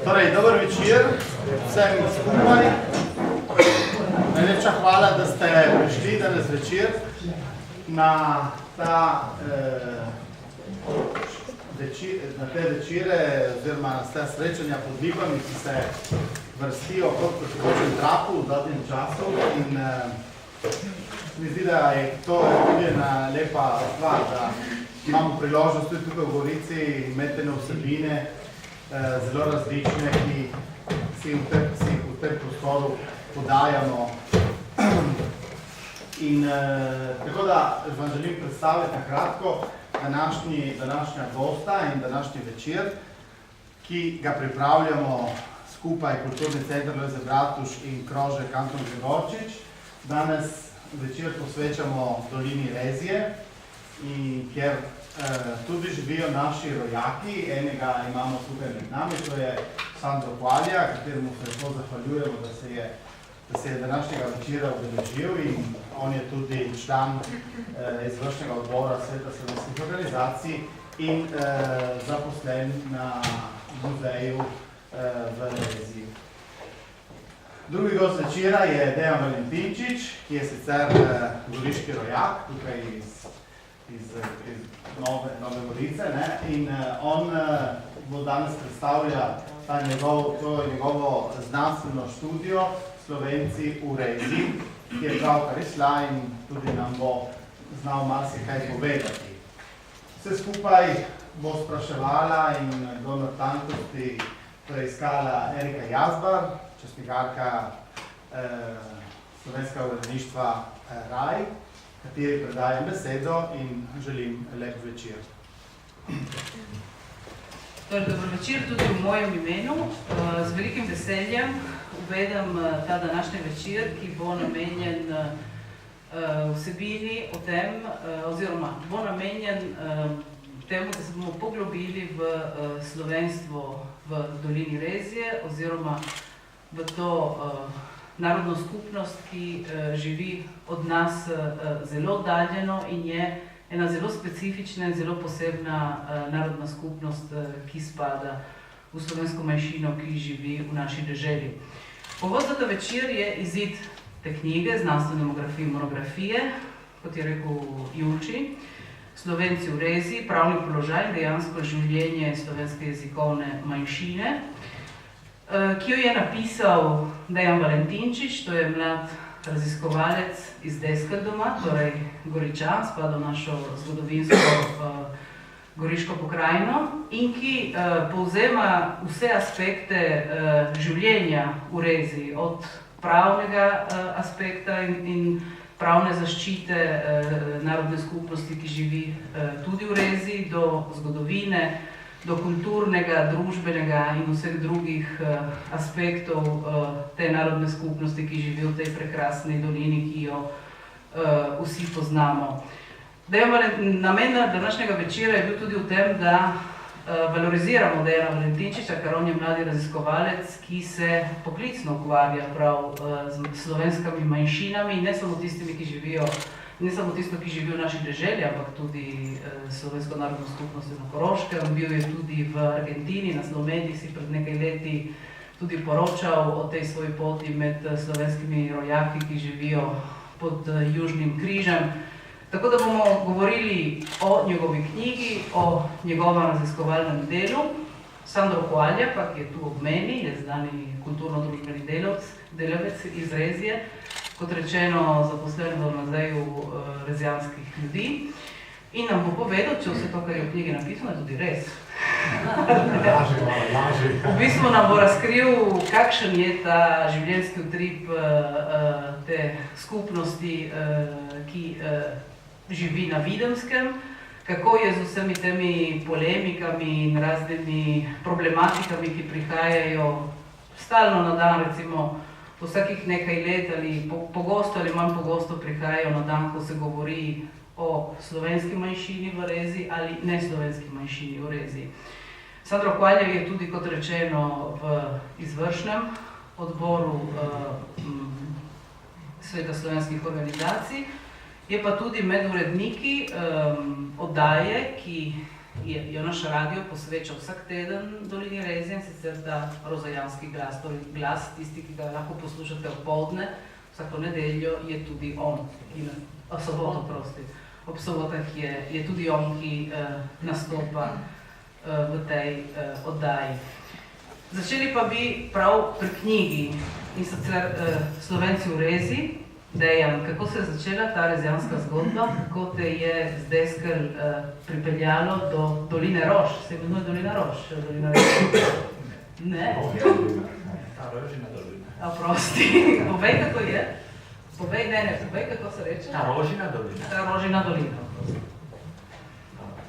Torej, dober večer vsem skupaj. Najlepša hvala, da ste prišli danes večer na te večere oziroma na te srečanja pod lipami, ki se vrstijo kot proti traku v zadnjem času. In mi zdi, da je to tudi ena lepa stvar, da imamo priložnost tudi tukaj v Gorici imeti ene vsebine zelo različne, ki si v tem prostoru podajamo. In tako da vam želim predstaviti na kratko današnja gosta in današnji večer, ki ga pripravljamo skupaj Kulturni center Lojze Bratuš in krožek Anton Gregorčič. Danes večer posvečamo dolini Rezije, in kjer tudi živijo naši rojaki. Enega imamo tukaj med nami, to je Sandro Kvalja, kateremu se lepo zahvaljujemo, da se je današnjega večera udeležil, in on je tudi član izvršnega odbora Sveta slovenskih organizacij in zaposlen na muzeju v Reziji. Drugi gost večera je Dejan Valentinčič, ki je sicer goriški rojak, tukaj iz Nove Gorice, in on bo danes predstavlja njegovo znanstveno študijo Slovenci v Reziji, ki je pravkar izšla in tudi nam bo znal marsikaj povedati. Vse skupaj bo spraševala in do natankosti preiskala Erika Jazbar, častnikarka Slovenskega uredništva RAI, kateri predajam besedo in želim lep večer. Dobar večer tudi v mojem imenu. Z velikim veseljem uvedem ta današnji večer, ki bo namenjen vsebini o tem, oziroma bo namenjen temu, da se bomo poglobili v slovenstvo v dolini Rezije, oziroma v to narodno skupnost, ki živi od nas zelo oddaljeno in je ena zelo specifična in zelo posebna narodna skupnost, ki spada v slovensko manjšino, ki živi v naši deželi. Povod za ta večer je izid te knjige, znanstvene monografije, kot je rekel Julči, Slovenci v Reziji, pravni položaj in dejansko življenje slovenske jezikovne manjšine, ki jo je napisal Dejan Valentinčič, to je mlad raziskovalec iz Deskeldoma, torej Goričan, spada v našo zgodovinsko goriško pokrajino, in ki povzema vse aspekte življenja v Reziji, od pravnega aspekta in pravne zaščite narodne skupnosti, ki živi tudi v Reziji, do zgodovine, do kulturnega, družbenega in vseh drugih aspektov te narodne skupnosti, ki živi v tej prekrasni dolini, ki jo vsi poznamo. Namen današnjega večera je bil tudi v tem, da valoriziramo Dejana Valentinčiča, ker on je mladi raziskovalec, ki se poklicno ukvarja prav z slovenskimi manjšinami, ne samo tistimi, ki živijo ki živi v naši deželi, ampak tudi slovensko narodno skupnost na Koroškem. Bil je tudi v Argentini, na Slovmediji si pred nekaj leti tudi poročal o tej svoji poti med slovenskimi rojaki, ki živijo pod Južnim križem. Tako da bomo govorili o njegovi knjigi, o njegovem raziskovalnem delu. Sandro Kvalja, pa ki je tu ob meni, je znani kulturno-družbeni delavec iz Rezije, kot rečeno, zaposlen v muzeju rezijanskih ljudi, in nam bo povedal, če vse to, kar je v knjigi napisano, je tudi res. V bistvu nam bo razkril, kakšen je ta življenjski utrip te skupnosti, ki živi na Videmskem, kako je z vsemi temi polemikami in raznimi problematikami, ki prihajajo stalno na dan, recimo vsakih nekaj let ali pogosto ali manj pogosto prihajajo na dan, ko se govori o slovenski manjšini v Reziji ali neslovenski manjšini v Reziji. Sandro Kvalja je tudi, kot rečeno, v izvršnem odboru Sveta slovenskih organizacij Je pa tudi med uredniki oddaje, ki jo naš radio posveča vsak teden Dolini Rezije, in sicer ta rozajanski glas, torej glas, tisti, ki ga lahko poslušate opoldne, vsako nedeljo je tudi on, ob sobotah je tudi on, ki nastopa v tej oddaji. Začeli pa bi prav pri knjigi, in sicer Slovenci v Rezi. Dejan, kako se je začela ta rezijanska zgodba, kako te je z deskel pripeljalo do Doline Rož? Se imenuje Dolina Rož? Ne? Ta Rožina dolina. A prosti, povej, kako je. Povej, povej, kako se reče. Ta Rožina dolina. Ta Rožina dolina.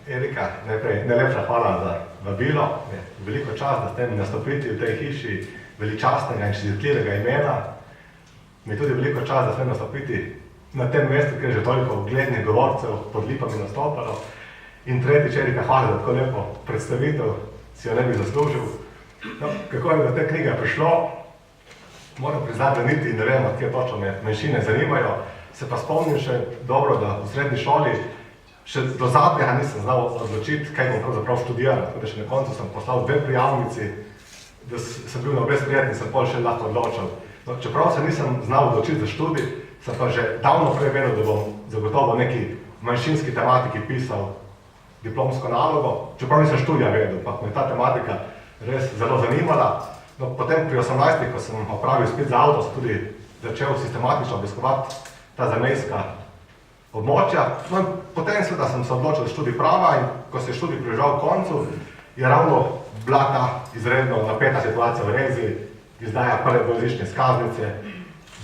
Erika, najprej najlepša hvala za vabilo. Veliko čast, da ste mi nastopiti v tej hiši veličastnega in častitljivega imena. Mi je tudi veliko čas, da sem nastopiti na tem mestu, ker je že toliko uglednih govorcev pod lipami nastopalo. In tretjič, Erika, hvala za tako lepo predstavitev, si jo ne bi zaslužil. No, kako je do te knjige prišlo, moram priznati, da niti ne vem, kje točno me manjšine zanimajo. Se pa spomnim še dobro, da v srednji šoli še do zadnjega nisem znal odločiti, kaj bom pravzaprav študiral. Tako da še na koncu sem poslal 2 prijavnici, da sem bil na obe sprejeti in sem pol še lahko odločil. No, čeprav se nisem znal odločiti za študij, sem pa že davno prej vedel, da bom zagotovo neki manjšinski tematiki pisal diplomsko nalogo, čeprav nisem študija vedel, pa me ta tematika res zelo zanimala. No, potem pri 18, ko sem opravil izpit za avto, sem tudi začel sistematično obiskovati ta zamejska območja. No, potem seveda sem se odločil za študij prava in ko se je študij približal koncu, je ravno bila ta izredno napeta situacija v Reziji, izdaja prve dvojezične izkaznice,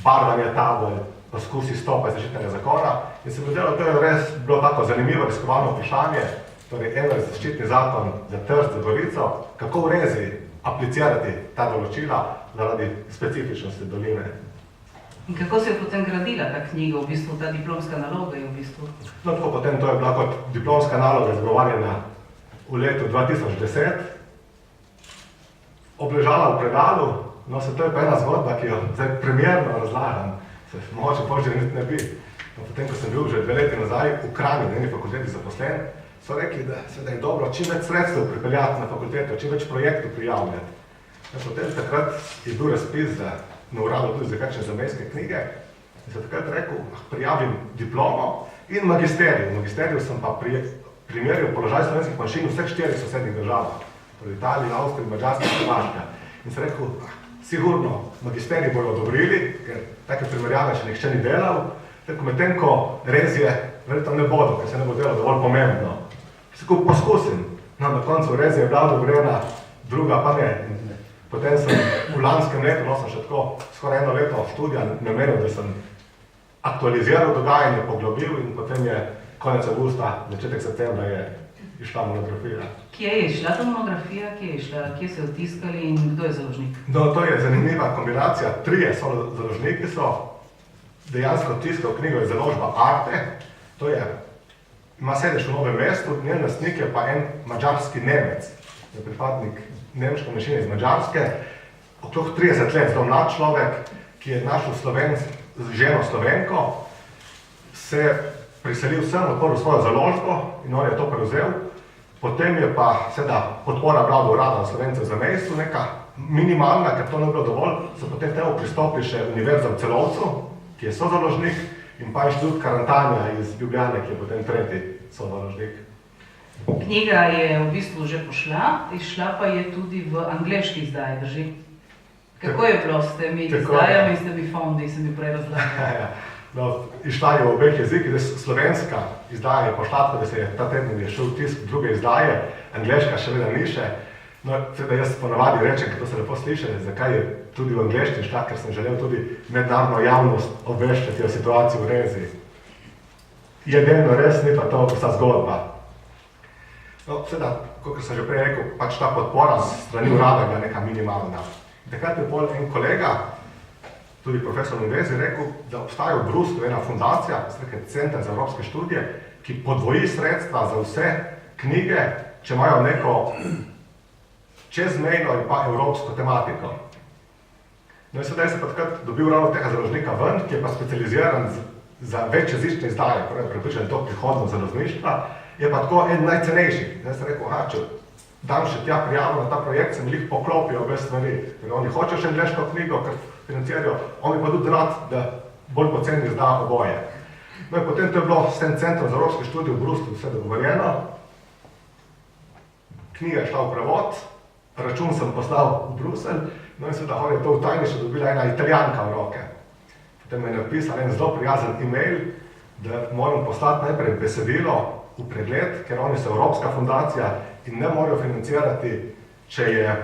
barvanje tabel, poskusi stopa iz zaščitnega zakona. In se mi zdelo, to je res bilo tako zanimivo raziskovalno vprašanje, torej eno je zaščitni zakon za Trst, za Gorico, kako v Reziji aplicirati ta določila zaradi specifičnosti doline. In kako se je potem gradila ta knjiga, v bistvu ta diplomska naloga je v bistvu? No, tako potem to je bila kot diplomska naloga izgovarjena v letu 2010, obležala v predalu. No, se to je pa ena zgodba, ki jo zdaj primerno razlagam, se mogoče pozже niti ne bi. No, potem, ko sem bil že 2 leti nazaj v Kranju, na eni fakulteti zaposlen, so rekli, da seveda je dobro čim več sredstev pripeljati na fakulteto, čim več projektov prijavljati. No, potem takrat je bil razpis na uradu tudi za kakšne zamejske knjige in se takrat rekel, prijavim diplomo in magisterij. V magisteriju sem pa primerjal položaj slovenskih manjšin v vseh 4 sosednjih državah, torej Italija, Avstrija, Madžarska in Hrvaška. In sem rekel, sigurno magisterij bojo odobrili, ker take primerjave še nihče ni delal, tako medtem ko Rezije verjetno ne bodo, ker se ne bo delalo dovolj pomembno. Se poskusim. No, na koncu Rezije je bila odobrena, druga pa ne. Potem sem v lanskem letu, no sem še tako skoraj 1 leto študija namenil, da sem aktualiziral dogajanje, poglobil in potem je konec avgusta, začetek septembra je išla monografija. Kje je išla ta monografija, kje se je otiskali in kdo je založnik? No, to je zanimiva kombinacija. 3 založniki so dejansko tiskal knjigo iz založba Arte. To je, ima sedež v Novem mestu, njen lastnik je pa en madžarski Nemec, je pripadnik nemške manjšine iz Madžarske, okrog 30 let zelo mlad človek, ki je našel ženo Slovenko, se priselil sem, odprl svojo založbo in on je to prevzel. Potem je pa seveda podpora bila do urada Slovencev za zamejstvu, neka minimalna, ker to ne bilo dovolj, so potem temu pristopili še Univerza v Celovcu, ki je sozaložnik, in pa Inštitut Karantanja iz Ljubljane, ki je potem 3. sozaložnik. Knjiga je v bistvu že pošla, izšla pa je tudi v angleški izdaji, drži? Kako je bilo s temi izdajami in s temi fondi, sem bi prej razlagal? No, išla je v obeh jezikih, slovenska izdaja je pošla, tako da se je ta teden je šel tisk druge izdaje, angleška še vedno ni še. No, seveda jaz ponavadi rečem, ker to se lepo sliši, zakaj je tudi v angleščini šla, ker sem želel tudi mednarodno javnost obveščati o situaciji v Reziji. Je delno res, ni pa to vsa zgodba. No, seveda, kot sem že prej rekel, pač ta podpora strani urada je neka minimalna. Takrat je pol en kolega, tudi profesor na univerzi, rekel, da obstaja v Bruslju ena fundacija, Center za evropske študije, ki podvoji sredstva za vse knjige, če imajo neko čezmejno ali pa evropsko tematiko. No in sedaj se pa takrat dobil ravno tega založnika ven, ki je pa specializiran za večjezične izdaje, ko je prepričan to prihodno za razmišlja, je pa tako en najcenejših. Zdaj sem rekel, če dam še tja prijavo na ta projekt, se mi jih poklopijo obe stvari. Ker oni hočejo še angleško knjigo, ker financirajo, oni pa tudi rad, da bolj poceni izda oboje. No in potem to je bilo s tem centrom za evropske študije v Bruslju vse dogovorjeno. Knjiga je šla v prevod, račun sem poslal v Bruselj, no in seveda je to v tajništvu dobila ena Italijanka v roke. Potem je napisal en zelo prijazen e-mail, da moram poslati najprej besedilo v pregled, ker oni so evropska fundacija in ne morajo financirati, če je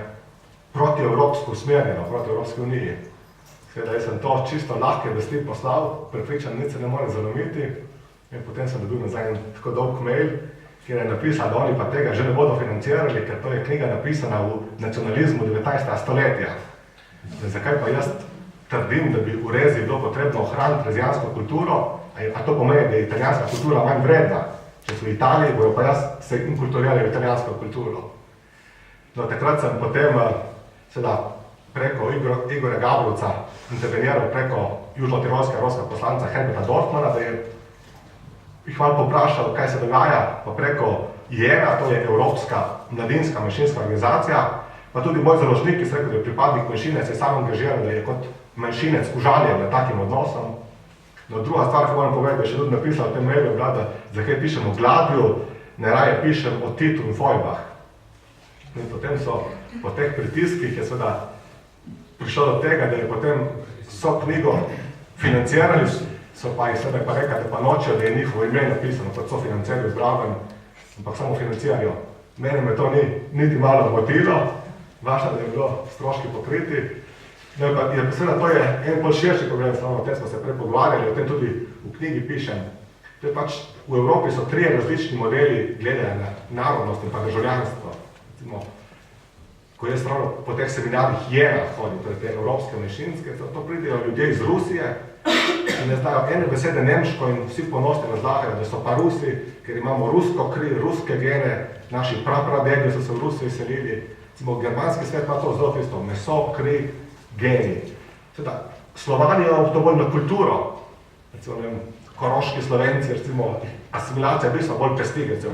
protievropsko usmerjeno, proti Evropski uniji. Seveda, jaz sem to čisto lahke vesti poslal, prepričan, nič se ne more zalomiti in potem sem dobil nazaj en tako dolg mail, kjer je napisal, da oni pa tega že ne bodo financirali, ker to je knjiga napisana v nacionalizmu 19. stoletja. Zakaj pa jaz trdim, da bi v Rezi bilo potrebno ohraniti rezijansko kulturo, a to pomeni, da je italijanska kultura manj vredna. Če so v Italiji, bojo pa jaz se inkulturirali v italijansko kulturo. No, takrat sem potem preko Igorja Gabrovca interveniral preko južno-tirolskega evropskega poslanca Herberta Dorfmana, da je jih malo poprašal, kaj se dogaja, pa preko IENA, to je Evropska mladinska manjšinska organizacija, pa tudi moj založnik, ki se rekel, da je pripadnik manjšine, se je sam angažiral, da je kot manjšinec užaljen nad takim odnosom. No, druga stvar, ki moram povedati, da je še tudi napisal v tem mailu, da zakaj pišem o Gladju, ne raje pišem o Titu in Fojbah. In potem so po teh pritiskih je seveda prišlo do tega, da je potem so knjigo financirali, so pa jih seveda pa rekli, da pa nočejo, da je njihovo ime napisano, kot so financirali zdraven, ampak samo financirajo. Mene me to ni niti malo motilo, važno, da je bilo stroški pokriti. No, seveda to je en bolj širši problem, o tem smo se prej pogovarjali, o tem tudi v knjigi pišem. To je pač, v Evropi so 3 različni modeli gledanja na narodnost in pa državljanstvo. Recimo, ko jaz ravno po teh seminarjih JENA hodim, torej te evropske manjšinske, to pridejo ljudje iz Rusije, ki ne znajo ene besede nemško in vsi ponosni razlagajo, da so pa Rusi, ker imamo rusko kri, ruske gene, naši prapradedi so se v Rusijo izselili. Recimo, germanski svet ima to zelo tisto, meso, kri, geni. Seveda, Slovani imamo to bolj na kulturo. Recimo, koroški Slovenci, recimo, asimilacija je bistveno bolj pesti, recimo,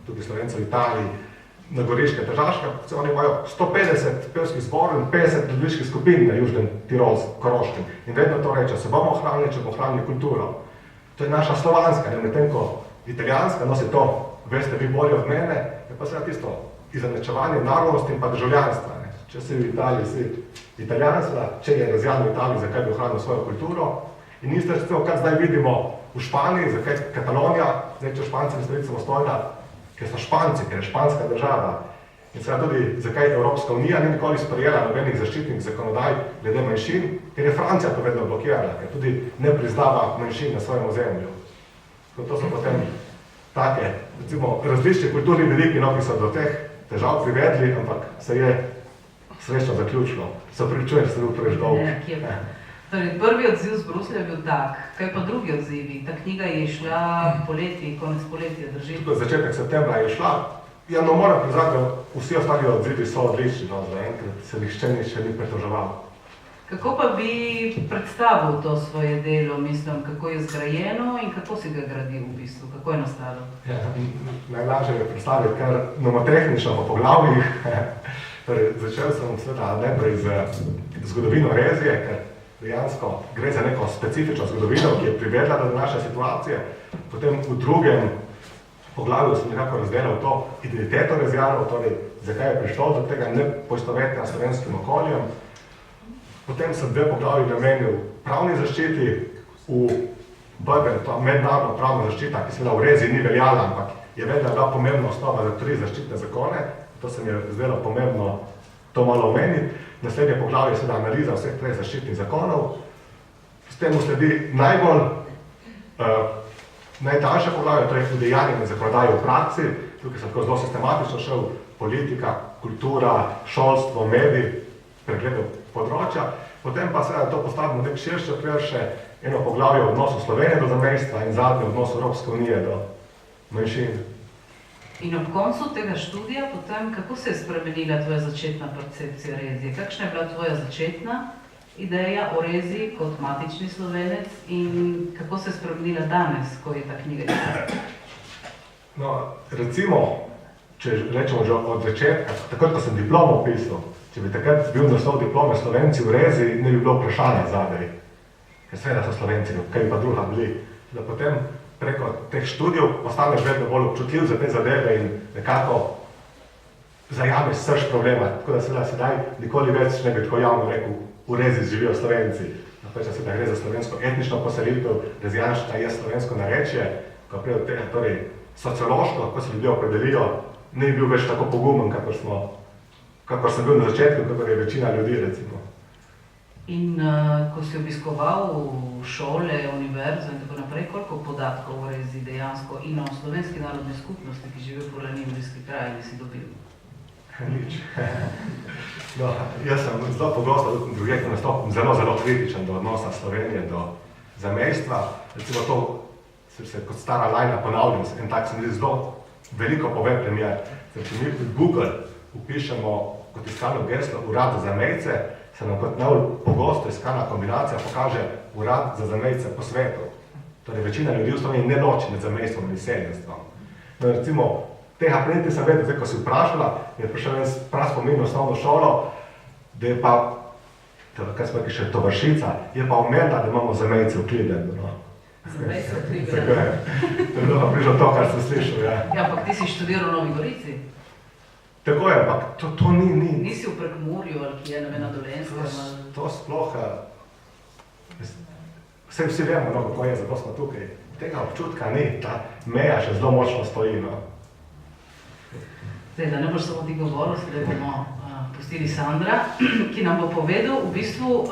tudi Slovenci v Italiji, na Goriške, Tržaške, oni imajo 150 pevskih zborov in 50 gledaliških skupin na južnem Tirolskem, Koroškem. In vedno to reče, se bomo ohranili, če bomo ohranili kulturo. To je naša slovanska, ne medtem ko italijanska, no se to veste vi bolje od mene, je pa seveda tisto izenačevanje narodnosti in pa državljanstva. Če si v Italiji, si italijanstva, če je razjadno v Italiji, zakaj bi ohranil svojo kulturo. In isto je, kar zdaj vidimo v Španiji, zakaj Katalonija, zdaj če Španci ne stvari samostojna, ker so Španci, ker je španska država. In seveda tudi, zakaj Evropska unija ni nikoli sprejela nobenih zaščitnih zakonodaj glede manjšin, ker je Francija to vedno blokirala, ker tudi ne priznava manjšin na svojem ozemlju. To so potem take, recimo, različni kulturni vidiki, ki so do teh težav privedli, ampak se je srečno zaključilo. Se pričujem, se bil preveč dolg. Torej, prvi odziv z Bruslja je bil tak. Kaj pa drugi odzivi? Ta knjiga je šla poleti, konec poletja, drži? Tudi začetek septembra je šla. Ja, no, moram priznati, da vsi ostali odzivi so odlični, no, zaenkrat se nihče ni pritoževal. Kako pa bi predstavil to svoje delo, mislim, kako je zgrajeno in kako si ga gradil v bistvu, kako je nastalo? Ja, najlažje je predstaviti kar nomotehnično po poglavjih. Torej, začel sem seveda najprej z zgodovino Rezije, ker dejansko gre za neko specifično zgodovino, ki je privedla do naše situacije. Potem v drugem poglavju sem nekako razdelal to identiteto Rezijanov, torej zakaj je prišlo do tega nepoistovetenja s slovenskim okoljem. Potem sem 2 poglavji namenil pravni zaščiti v Brben, to mednarodno pravna zaščita, ki seveda v Rezi ni veljala, ampak je vedno bila pomembna osnova za 3 zaščitne zakone. To se mi je zdelo pomembno to malo omeniti. Naslednje poglavje je seveda analiza vseh 3 zaščitnih zakonov. S tem sledi najdaljše poglavje, torej udejanjene zakonodaje v praksi. Tukaj sem tako zelo sistematično šel politika, kultura, šolstvo, mediji, pregledal področja. Potem pa seveda to postavimo nek širše okvir, še eno poglavje o odnosu Slovenije do zamejstva in zadnje odnos Evropske unije do manjšin. In ob koncu tega študija, potem, kako se je spremenila tvoja začetna percepcija Rezije? Kakšna je bila tvoja začetna ideja o Rezi kot matični Slovenec in kako se je spremenila danes, ko je ta knjiga izdana? No, recimo, če rečemo že od začetka, takrat, ko sem diplomo pisal, če bi takrat bil naslov diplome Slovenci v Rezi, ne bi bilo vprašanja zadaj. Ker seveda so Slovenci, kaj bi pa druga bili. Da potem preko teh študijev postaneš vedno bolj občutljiv za te zadeve in nekako zajameš srž problema. Tako da seveda sedaj nikoli več ne bi tako javno rekel, v Rezi živijo Slovenci. Naprimer, seveda gre za slovensko etnično poselitev, rezijanščina je slovensko narečje, ko prije od tega, torej sociološko, ko se ljudje opredelijo, ne bi bil več tako pogumen, kakor sem bil na začetku, kakor je večina ljudi, recimo. In ko si obiskoval šole, univerzo in tako naprej, koliko podatkov o Rezi dejansko in o slovenski narodni skupnosti, ki živi v Poljanimljski krajini, si dobil? Nič. No, jaz sem zelo pogosto drugje, ko nastopim, zelo kritičen do odnosa Slovenije do zamejstva. Recimo to, se kot stara lajna ponavljam, en tak se mi zdi zelo veliko pove premier. Če mi v Google upišemo kot iskalno geslo Urad za zamejce, se nam kot najbolj pogosto iskalna kombinacija pokaže Urad za zamejce po svetu. Torej, večina ljudi v Sloveniji ne loči med zamejstvom in izseljenstvom. No, recimo, tega prej nisem vedel, zdaj, ko si vprašala, je prišel en prav spomin v osnovno šolo, da je pa, kaj smo rekli, še Tovršica, je pa omenila, da imamo zamejce v Klibendu. No. Zamejce v Klibendu? To je bilo prišlo to, kar sem slišal, ja. Ja, ampak ti si študiral v Novi Gorici? Tako je, ampak to ni. Nisi v Prekmurju ali ki je, ne vem, na Dolenjskem? To sploh, vsi vemo, no, kako je, zato smo tukaj. Tega občutka ni, ta meja še zelo močno stoji, no. Zdaj, da ne boš samo ti govoril, sedaj bomo pustili Sandra, ki nam bo povedal v bistvu,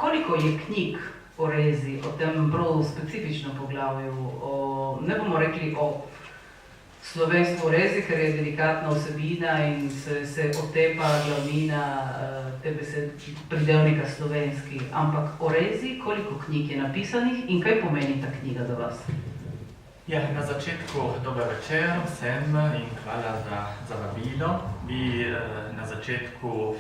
koliko je knjig o Rezi, o tem prav specifičnem poglavju, ne bomo rekli o slovenstvu v Rezi, ker je delikatna vsebina in se otepa glavnina te pridevnika slovenski, ampak o Rezi, koliko knjig je napisanih in kaj pomeni ta knjiga za vas? Ja, na začetku dober večer vsem in hvala za vabilo. Bi na začetku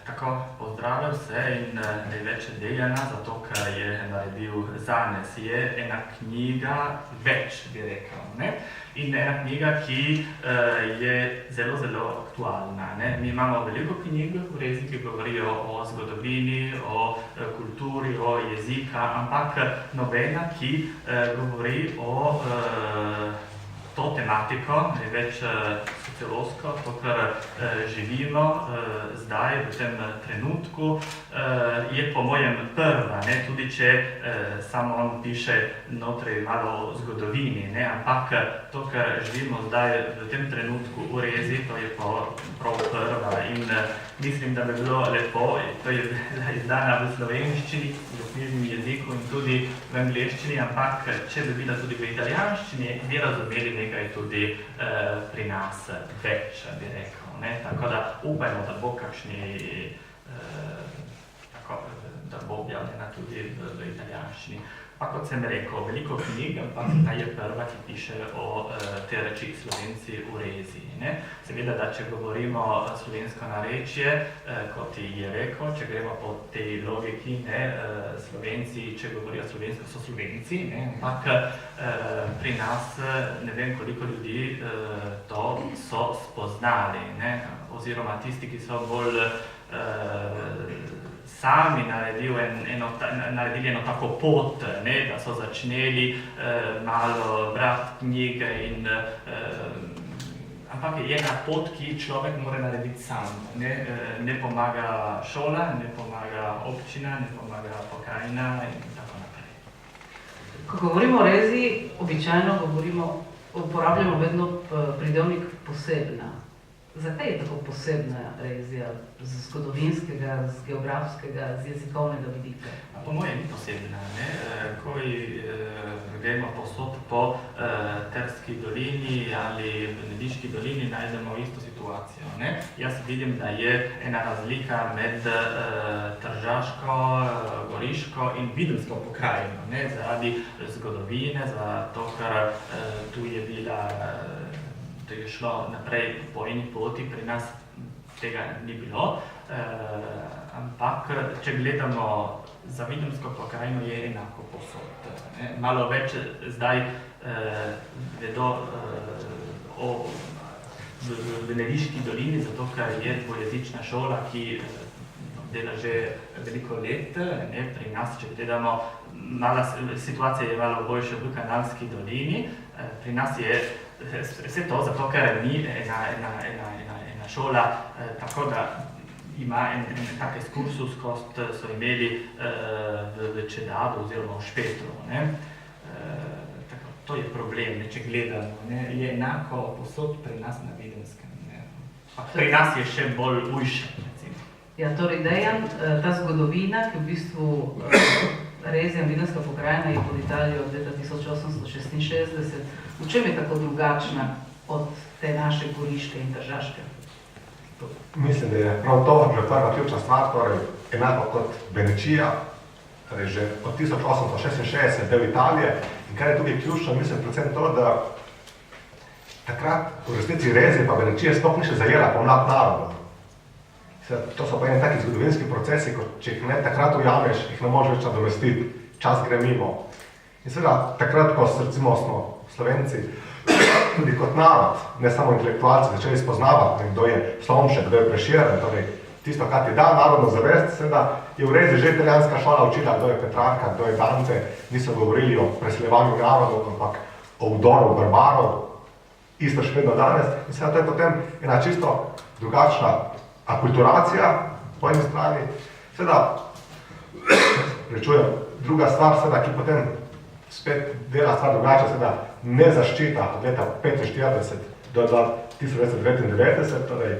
tako pozdravil vse in največ Dejana, zato ker je naredil zanes. Je ena knjiga več, bi rekel, ne? In ena knjiga, ki je zelo aktualna, ne? Mi imamo veliko knjig v Rezi, ki govorijo o zgodovini, o kulturi, o jezika, ampak nobena, ki govori o to tematiko, največ sociološko, to, kar živimo zdaj, v tem trenutku, je po mojem prva, ne? Tudi če samo on piše notri malo o zgodovini, ne? Ampak to, kar živimo zdaj v tem trenutku v Rezi, to je prav prva in mislim, da bi bilo lepo, to je bila izdana v slovenščini, v knjižnem jeziku in tudi v angleščini, ampak če bi bila tudi v italijanščini, bi razumeli nekaj tudi pri nas več, bi rekel, ne? Tako da upajmo, da bo kakšni, da bo objavljena tudi v italijanščini. Pa kot sem rekel, veliko knjig, ampak ta je prva, ki piše o te reči Slovenci v Rezi, ne? Seveda, da če govorimo slovensko narečje, kot je rekel, če gremo po tej logiki, ne, Slovenci, če govorijo slovensko, so Slovenci, ne? Ampak pri nas ne vem, koliko ljudi to so spoznali, ne? Oziroma tisti, ki so bolj sami naredili eno tako pot, ne, da so začeli malo brati knjige in ampak je ena pot, ki človek mora narediti sam. Ne pomaga šola, ne pomaga občina, ne pomaga pokrajina in tako naprej. Ko govorimo o Rezi, običajno uporabljamo vedno pridevnik posebna. Zakaj je tako posebna Rezija z zgodovinskega, z geografskega, z jezikovnega vidika? Po mojem ni posebna, ne? Ko gremo povsod po Terski dolini ali v Nediški dolini, najdemo isto situacijo, ne? Jaz vidim, da je ena razlika med Tržaško, Goriško in Videmsko pokrajino, ne? Zaradi zgodovine, zato ker tu je bila to je šlo naprej po eni poti, pri nas tega ni bilo, ampak če gledamo za Videmsko pokrajino, je enako posod. Malo več zdaj vedo o Venediški dolini, zato ker je dvojezična šola, ki dela že veliko let. Pri nas, če gledamo, situacija je malo boljša v Kanalski dolini. Pri nas je vse to, zato ker ni ena šola, tako da ima en tak ekskursus, kot so imeli v Čedadu oziroma v Špetru. To je problem, če gledamo. Je enako posod pri nas na Videmskem. Pri nas je še bolj ujše. Ja, torej Dejan, ta zgodovina, ki v bistvu Rezija Videmska pokrajina je pod Italijo od leta 1866, v čem je tako drugačna od te naše Goriške in Tržaške? Mislim, da je prav to že prva ključna stvar, torej enako kot Benečija, torej že od 1866 del Italije. In kar je tudi ključno, mislim predvsem to, da takrat v resnici Rezije pa Benečije sploh ni še zajela pomlad naroda. To so pa eni taki zgodovinski procesi, ko če jih ne takrat ujameš, jih ne možeš več nadomestiti, čas gre mimo. In seveda takrat, ko recimo smo Slovenci, tudi kot narod, ne samo intelektualci, začeli spoznavati, kdo je Slomšek, kdo je Prešeren, torej tisto, kar ti da narodno zavest, seveda je v Reziji že italijanska šola učila, kdo je Petrarka, kdo je Dante, niso govorili o preseljevanju narodov, ampak o vdoru barbarov, isto še vedno danes. In seveda to je potem ena čisto drugačna akulturacija po eni strani. Seveda, rečujem, druga stvar, seveda, ki potem spet dela stvar drugače, seveda ne zaščita od leta 1945 do 1999, torej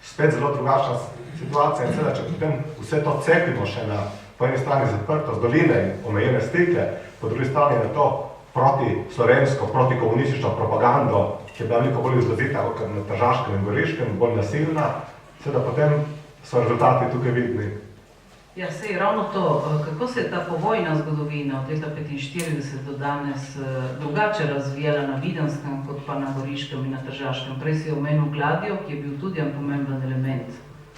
spet zelo drugačna situacija. In seveda, če potem vse to cepimo še na po eni strani zaprtost doline in omejene stike, po drugi strani na to protislovensko, protikomunistično propagando, ki je bila veliko bolj izrazita kot na Tržaškem in Goriškem, bolj nasilna, seveda potem so rezultati tukaj vidni. Ja, sej ravno to, kako se je ta povojna zgodovina od leta 1945 do danes drugače razvijala na Videmskem, kot pa na Goriškem in na Tržaškem. Prej si omenil Gladijo, ki je bil tudi en pomemben element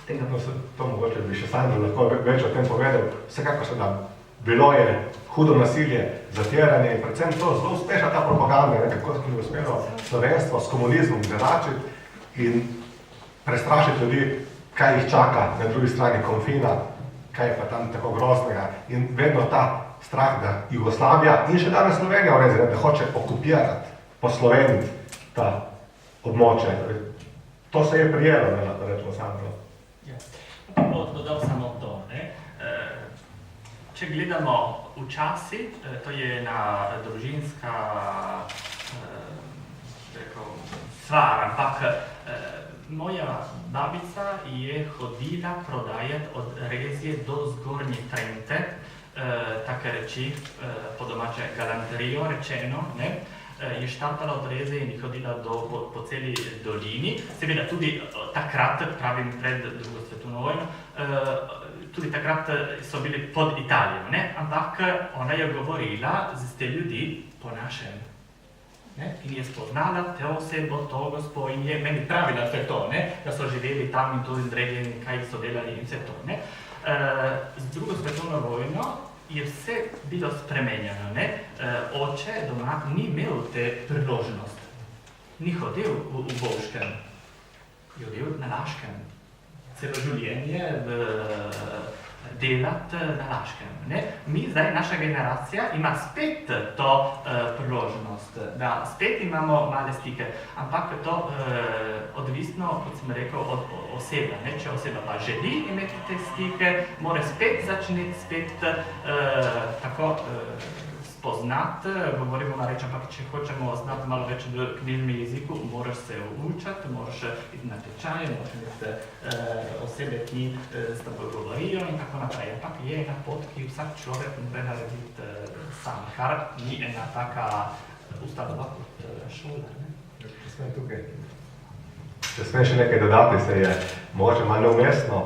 tega. No, to mogoče bi še Sandro lahko več o tem povedal. Vsekako seveda bilo je hudo nasilje, zatiranje in predvsem to zelo uspešna ta propaganda, kako je uspelo slovenstvo s komunizmom izenačiti in prestrašiti ljudi, kaj jih čaka na drugi strani konfina, kaj je pa tam tako groznega. In vedno ta strah, da Jugoslavija in še danes Slovenija v Reziji, da hoče okupirati, posloveniti ta območje. To se je prijelo, ne lahko rečemo Sandro. Ja. Dodal samo to. Če gledamo včasih, to je ena družinska stvar, ampak moja babica je hodila prodajati od Rezije do Zgornje Trente, take reči, po domače galanterijo rečeno, je štartala od Rezije in je hodila po celi dolini. Seveda tudi takrat, pravim pred drugo svetovno vojno, tudi takrat so bili pod Italijo, ampak ona je govorila z te ljudi po našem. In je spoznala te osebo, to gospo in je meni pravila vse to, da so živeli tam in tudi Rezije in kaj so delali in vse to. Z drugo svetovno vojno je vse bilo spremenjeno. Oče doma ni imel te priložnosti. Ni hodil v Bovškem, je hodil na Laškem. Celo življenje delati na Laškem. Mi zdaj, naša generacija, ima spet to priložnost, da spet imamo male stike, ampak to odvisno, kot sem rekel, od osebe. Če oseba pa želi imeti te stike, mora spet začeti spet tako spoznati, govorimo na reč, ampak če hočemo znati malo več v knjižnem jeziku, moraš se učiti, moraš iti na tečaje, moraš imeti osebe, ki s teboj govorijo in tako naprej. Ampak je ena pot, ki vsak človek mora narediti sam, kar ni ena taka ustanova kot šola. Če smem še nekaj dodati, se je mogoče malo neumestno.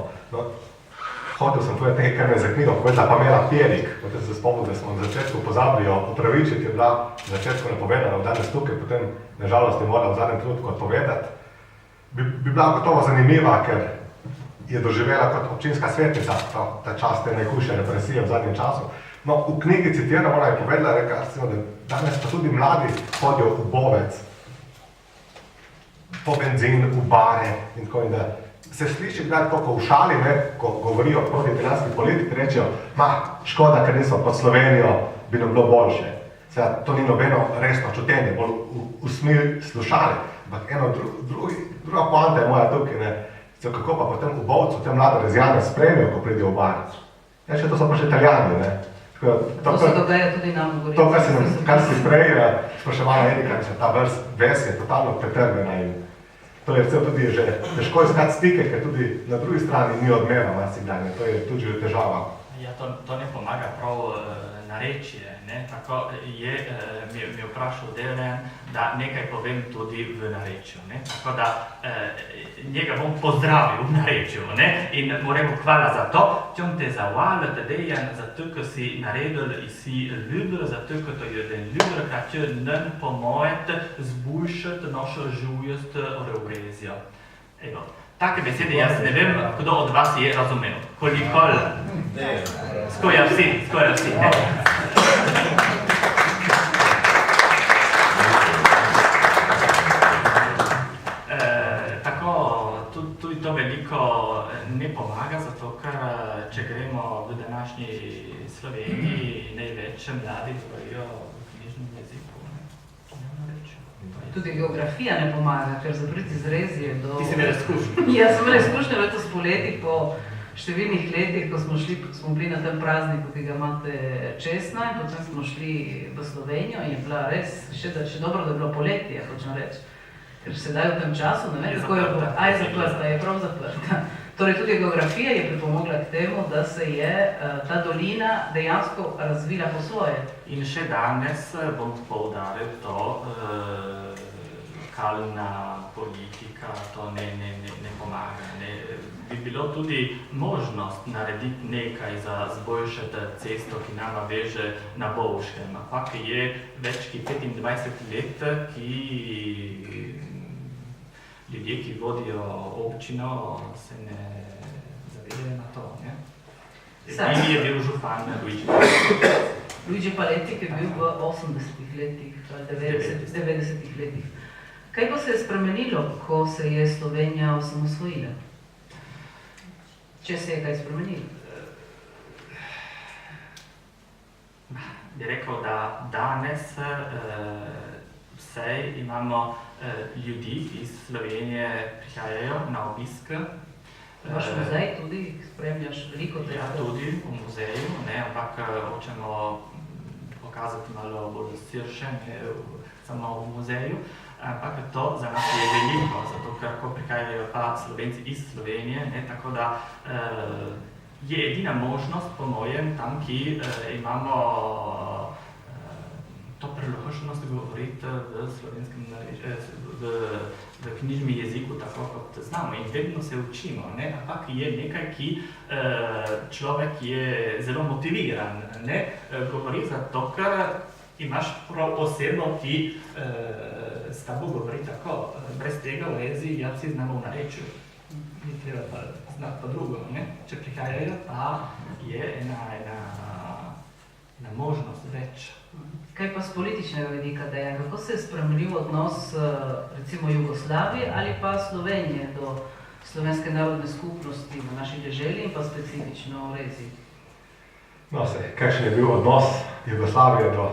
Hotel sem povedati nekaj, kar me je za knjigo povedala Pamela Pierik. Potem se spomnil, da smo na začetku pozabili opravičiti, je bila na začetku napovedana, danes tukaj, potem nažalost je morala v zadnjem trenutku odpovedati. Bi bila gotovo zanimiva, ker je doživela kot občinska svetnica ta čas te najhujše represije v zadnjem času. No, v knjigi citiram, ona je povedala, da danes pa tudi mladi hodijo v bovec, po benzin, v bare in tako in da se sliši kdaj tako, ko v šali, ko govorijo proti italijanski politiki, rečejo, škoda, ker niso pod Slovenijo, bi nam bilo boljše. Seveda, to ni nobeno resno čutenje, bolj v smeri slušali. Ampak druga poanta je moja tukaj, kako pa potem v bovcu te mlade rezijane spremijo, ko pridejo v bar. To so pa še Italijani, ne. To se dogaja tudi nam v Gorici. To, kar si prej spraševala Erika, ta ves je totalno pretrvena in to je vse tudi že težko iskati stike, ker tudi na drugi strani ni odmeva marsikdaj, to je tudi že težava. Ja, to ne pomaga prav narečje, ne? Tako je mi vprašal Dejan, da nekaj povem tudi v narečju, ne? Tako da njega bom pozdravil v narečju, ne? In moramo hvala za to, ćom te zahvaliti, Dejan, zato, ko si naredil in si ljubil, zato, ko to je den ljubil, kad će nam pomojete zboljšati našo življost Eurezija. Evo. Take besede jaz ne vem, kdo od vas je razumel. Koliko? Skoraj vsi, ne? Tako, tudi to veliko ne pomaga, zato ker, če gremo v današnji Sloveniji, največ mladi govorijo v knjižnem jeziku. Tudi geografija ne pomaga, ker zapriti zrezje do... Ti si imel izkušnjo. Jaz sem imel izkušnjo letos poleti po številnih letih, ko smo bili na tem prazniku, ki ga imate česna, in potem smo šli v Slovenijo in je bila res, še dobro, da je bilo poletje, hočem reči. Ker sedaj v tem času, ne vem, kako je bilo, zaprta, je prav zaprta. Torej tudi geografija je pripomogla k temu, da se je ta dolina dejansko razvila po svoje. In še danes bom poudaril to, kalna politika, to ne pomaga. Bi bilo tudi možnost narediti nekaj za zboljšati cesto, ki nama veže na Bovškem. Ampak je več ki 25 let, ki ljudje, ki vodijo občino, se ne zavedajo na to. In je bil župan Luigi Paletti. Luigi Paletti, ki je bil v 80-ih letih, 90-ih letih. Kaj pa se je spremenilo, ko se je Slovenija osamosvojila? Če se je kaj spremenilo? Bi rekel, da danes vsej imamo ljudi, ki iz Slovenije prihajajo na obisk. Vaš muzej tudi spremljaš veliko tega? Ja, tudi v muzeju, ampak hočemo pokazati malo bolj širše, ne samo v muzeju. Ampak to za nas je veliko, zato ker ko prihajajo pa Slovenci iz Slovenije, tako da je edina možnost, po mojem, tam, ki imamo to priložnost govoriti v slovenskem v knjižnem jeziku, tako kot znamo in vedno se učimo, ampak je nekaj, ki človek je zelo motiviran, govori zato, ker imaš prav osebo, ki s tabo govori tako, brez tega v jezi, jaz si znamo v narečju. Ni treba pa znati pa drugo, Če prihajajo, pa je ena možnost več. Kaj pa z političnega vidika, Dejan? Kako se je spremenil odnos recimo Jugoslavije ali pa Slovenije do slovenske narodne skupnosti v naši deželi in pa specifično v Rezi? No, kakšen je bil odnos Jugoslavije do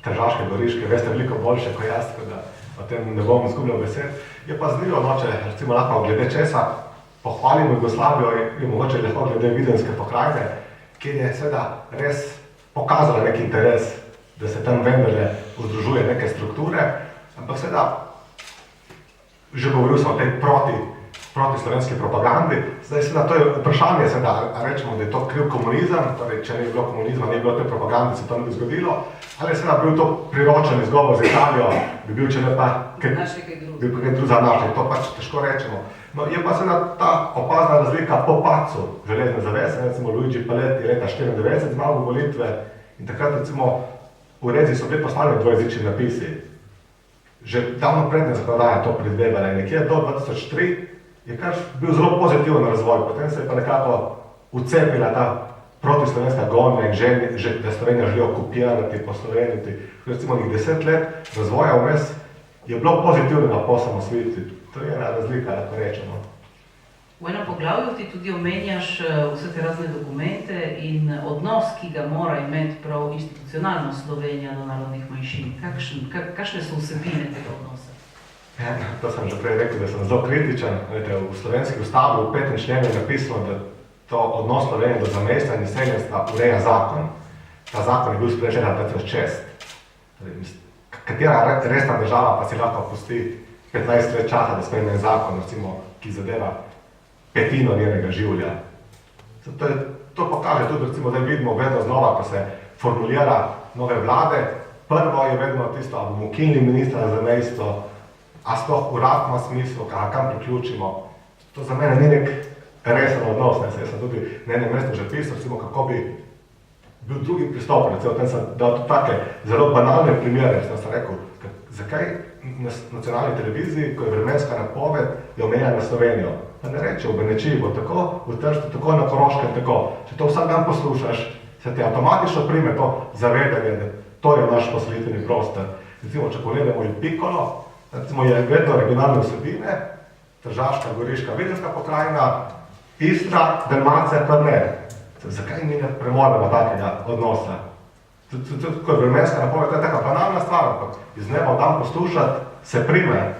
Tržaške, Goriške, veste veliko boljše kot jaz, tako da o tem ne bom izgubljal besed. Je pa zanimivo, če recimo lahko glede česa pohvalimo Jugoslavijo in mogoče lahko glede Videnske pokrajine, kjer je seveda res pokazala nek interes, da se tam vendarle združuje neke strukture, ampak seveda že govoril sem o tej protislovenski propagandi, zdaj seveda to je vprašanje, seveda, a rečemo, da je to kriv komunizem, torej če ne bi bilo komunizma, ne bi bilo te propagande, se to ne bi zgodilo, ali je seveda bil to priročen izgovor za Italijo, bi bil, če ne pa kaj drug za našli, to pač težko rečemo. No, je pa seveda ta opazna razlika po padcu železne zavese, recimo Luigi Paletti leta 1994 zmagal volitve in takrat recimo v Rezi so bili postavljeni dvojezični napisi. Že davno prednja zakonodaja to predvevala in nekje do 2003 je kar bil zelo pozitiven razvoj. Potem se je pa nekako ucepila ta protislovenska gonja in želja, da Slovenijo želijo okupirati, posloveniti. Recimo 10 let razvoja vmes je bilo pozitivnega po osamosvojitvi. To je ena razlika, lahko rečemo. V enem poglavju ti tudi omenjaš vse te razne dokumente in odnos, ki ga mora imeti prav institucionalno Slovenija do narodnih manjšin. Kakšne so vsebine tega odnosa? To sem že prej rekel, da sem zelo kritičen. V slovenski ustavi v 5. členu je napisano, da to odnos Slovenije do zamejstva in izseljenstva ureja zakon. Ta zakon je bil sprejet leta 2006. Katera resna država pa si lahko pusti 15 let časa, da sprejme zakon, recimo, ki zadeva petino njenega življa. To pokaže tudi, recimo, da vidimo vedno znova, ko se formulira nove vlade. Prvo je vedno tisto, ali bomo ukinili ministra za zamejstvo, a sploh urad ima smisel, kam priključimo. To za mene ni nek resen odnos. Jaz sem tudi na enem mestu že pisal, recimo, kako bi bil drugi pristop. Recimo, tem sem dal tudi take zelo banalne primere. Sem rekel, zakaj na nacionalni televiziji, ko je vremenska napoved, je omenjena na Slovenijo. Pa ne reče, v Benečiji bo tako, v Trstu tako, na Koroškem tako. Če to vsak dan poslušaš, se ti avtomatično prime to zavedanje, da to je naš poselitveni prostor. Recimo, če pogledamo in Pikolo, recimo je vedno regionalne vsebine, Tržaška, Goriška, Videmska pokrajina, Istra, Dalmacija, pa ne. Zakaj mi ne premoremo takega odnosa? Tudi ko je vremenska napoved, to je taka banalna stvar, ampak iz dneva v dan poslušati se prime.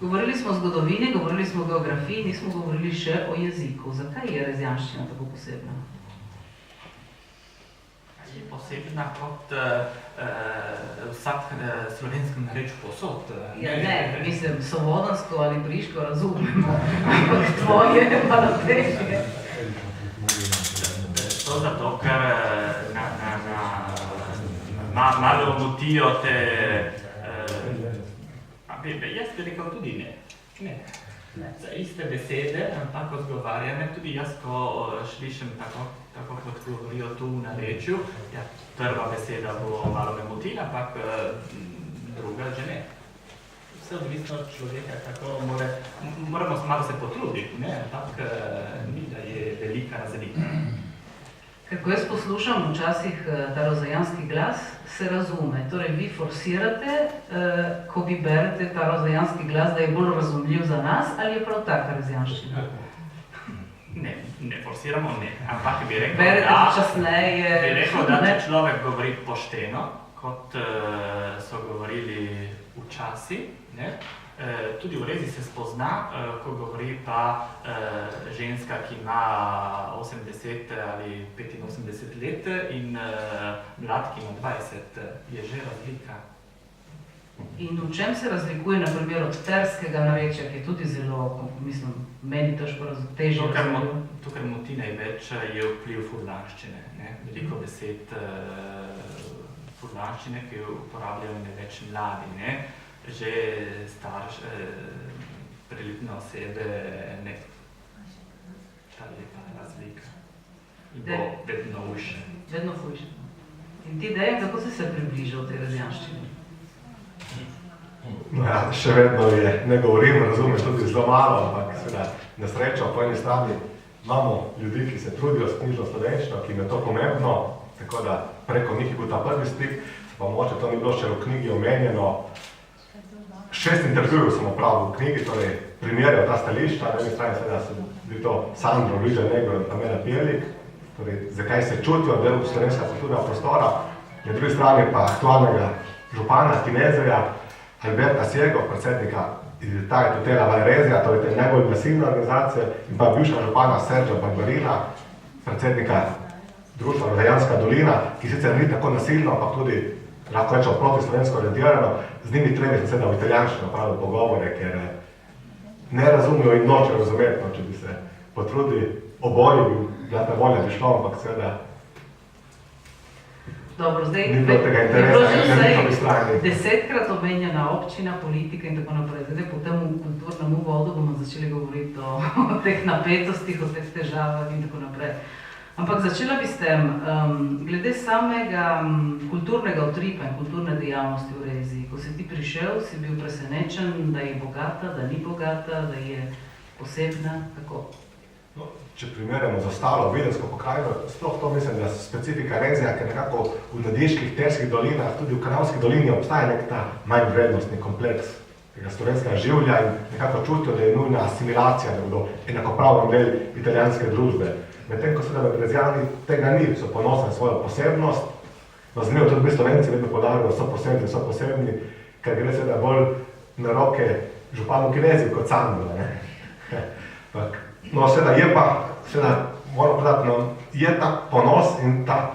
Govorili smo o zgodovini, govorili smo o geografiji, nismo govorili še o jeziku. Zakaj je rezijanščina tako posebna? Je posebna kot vsak slovenski nareč posod. Ja, ne, mislim, sovodansko ali briško razumemo, ampak tvoje pa na težje. To zato, ker malo motijo te, jaz bi rekel tudi ne. Za iste besede, tako zgovarjame, tudi jaz, ko slišim tako kot govorijo tu v narečju, ja, prva beseda bo malo me motila, ampak druga že ne. Vse odvisno od človeka, tako moramo malo se potruditi, ne, ampak ni, da je velika razlika. Kako jaz poslušam včasih ta rozajanski glas, se razume. Torej, vi forsirate, ko vi berete ta rozajanski glas, da je bolj razumljiv za nas, ali je prav taka rozajanščina? Ne forsiramo, ne. Ampak bi rekel, berete počasneje, bi rekel, da če človek govori pošteno, kot so govorili včasih, ne, tudi v rezi se spozna, ko govori pa ženska, ki ima 80 ali 85 let in mlad, ki ima 20, je že razlika. In v čem se razlikuje, na primer, od terskega narečja, ki je tudi zelo, mislim, meni težko težje razumljivo? To, kar moti največ, je vpliv furlanščine, ne? Veliko besed furlanščine, ki jo uporabljajo največ mladi, ne? Že prelitne osebe ne. Ta lepa razlika. In bo vedno hujše. Vedno hujše. In ti, Dejan, kako si se približal tej rezijanščini? No ja, še vedno je, ne govorim, razumeš tudi zelo malo, ampak seveda na srečo po eni strani imamo ljudi, ki se trudijo s knjižno slovenščino, ki jim je to pomembno, tako da preko njih je bil ta prvi stik, pa mogoče to ni bilo še v knjigi omenjeno. 6 intervjujev sem opravil v knjigi, torej primerjal ta stališča, na eni strani seveda so bili to Sandro, Luiza Negro in Pamela Pierlik, torej zakaj se čutijo del slovenskega kulturnega prostora, na drugi strani pa aktualnega župana Kinezerja, Alberta Sjego, predsednika Iditaj Tutela Valrezija, torej te najbolj nasilne organizacije, in pa bivša župana Sergio Barbarina, predsednika društva Rozajanska dolina, ki sicer ni tako nasilno, ampak tudi lahko rečemo proti slovensko orientirano, z njimi trebi sem sedel v italijanščino pravil pogovore, ker ne razumijo in nočejo razumeti, če bi se potrudili, oboji bi bila ta volja bi šlo, ampak seveda Dobro, zdaj ni bilo tega interesa, je njihovi strani. 10-krat omenjena občina, politika in tako naprej. Zdaj po tem kulturnem uvodu bomo začeli govoriti o teh napetostih, o teh težavah in tako naprej. Ampak začela bi s tem, glede samega kulturnega utripa in kulturne dejavnosti v Reziji. Ko si ti prišel, si bil presenečen, da je bogata, da ni bogata, da je osebna, kako? No, če primerjamo z ostalo Vidensko pokrajino, sploh to mislim, da specifika Rezija, ker nekako v Nadiških, Terskih dolinah, tudi v Kanalski dolini obstaja nek ta manj vrednostni kompleks tega slovenskega življa in nekako čutijo, da je nujna asimilacija, da bodo enakopraven del italijanske družbe. Medtem, ko seveda med Rezijani tega ni, so ponosni na svojo posebnost, no zanimivo tudi mi Slovenci vedno podarjajo, da so posebni, ker gre seveda bolj na roke županu Kineziju kot Sandru, ne? No, seveda je pa, moram povedati, no, je ta ponos in ta,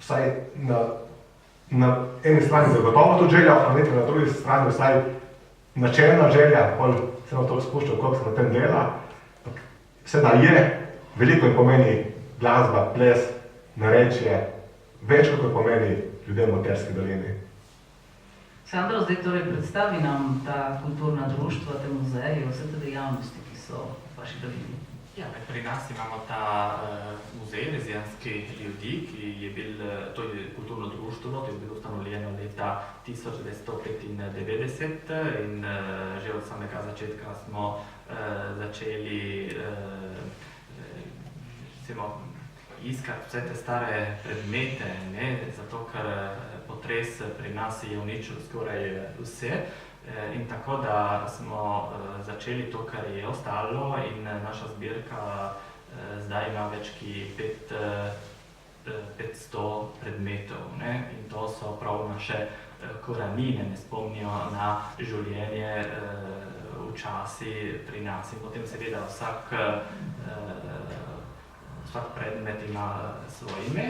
vsaj na eni strani zagotovo tudi želja ohraniti, na drugi strani vsaj načelna želja, pol se na to spuščal, koliko se na tem dela. Seveda je, veliko jim pomeni glasba, ples, narečje, več kot pomeni ljudem v Terski dolini. Sandro, zdaj torej predstavi nam ta kulturna društva, te muzeje, vse te dejavnosti, ki so v vaši dolini. Ja, pri nas imamo ta muzej rezijanski ljudi, ki je bil, to je kulturno društvo, to je bilo ustanovljeno leta 1995 in že od samega začetka smo začeli iskati vse te stare predmete, ne? Zato ker potres pri nas je uničil skoraj vse. In tako da smo začeli to, kar je ostalo in naša zbirka zdaj ima več kot 500 predmetov, ne? In to so prav naše korenine, ne spomnijo na življenje včasih pri nas. In potem seveda vsak predmet ima svoje ime in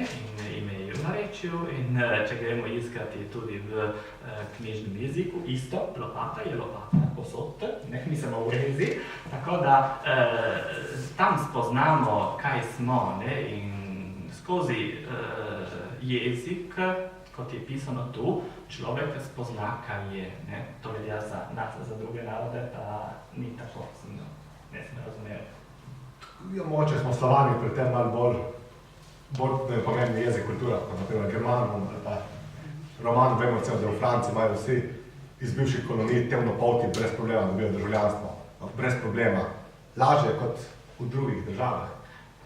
ime je v narečju in če gremo iskati tudi v knjižnem jeziku, isto, lopata je lopata, posod, mi smo v Rezi, tako da tam spoznamo, kaj smo, ne? In skozi jezik, kot je pisano tu, človek spozna, kaj je, ne? To velja za nas, za druge narode, pa ni tako, ne smo razumeli. Ja, mogoče smo Slovani pri tem malo bolj pomembni jezik kultura, kot naprimer Germanom ali pa Roman, vemo recimo, da v Franciji imajo vsi iz bivših kolonij temnopolti brez problema dobijo državljanstvo, brez problema, lažje kot v drugih državah.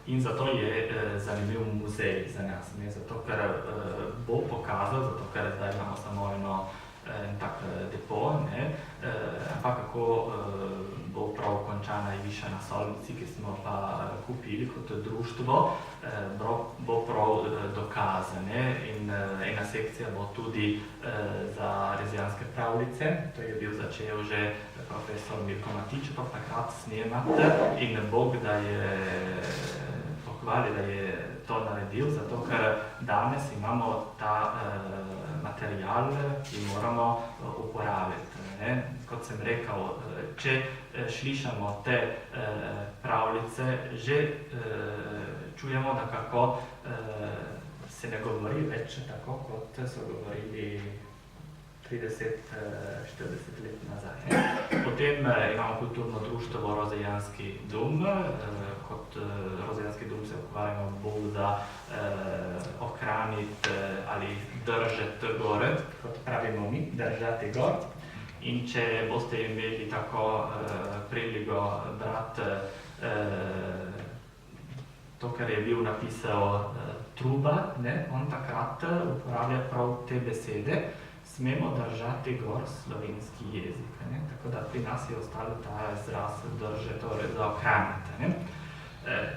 In zato je zanimiv muzej za nas, ne? Zato ker bo pokazal, zato ker zdaj imamo samo en tak depo, ne? Ampak kako bo prav končana in viša na Solnici, ki smo pa kupili kot društvo, bo prav dokazane in ena sekcija bo tudi za rezijanske pravljice, to je bil začel že profesor Mirko Matičev takrat snemati in Bog da je pohvali, da je to naredil, zato ker danes imamo ta material, ki moramo uporabiti. Ne? Kot sem rekel, če slišamo te pravljice, že čujemo, da kako se ne govori več tako, kot so govorili 30-40 let nazaj. Potem imamo kulturno društvo Rozejanski dom. Kot Rozejanski dom se ukvarjamo bolj za ohraniti ali držati gor, kot pravimo mi, držati gor. In če boste imeli tako priliko brati to, kar je bil napisal Truba, ne, on takrat uporablja prav te besede, smemo držati gor slovenski jezik. Ne? Tako da pri nas je ostalo ta izraz drže, torej za ohraniti. Ne?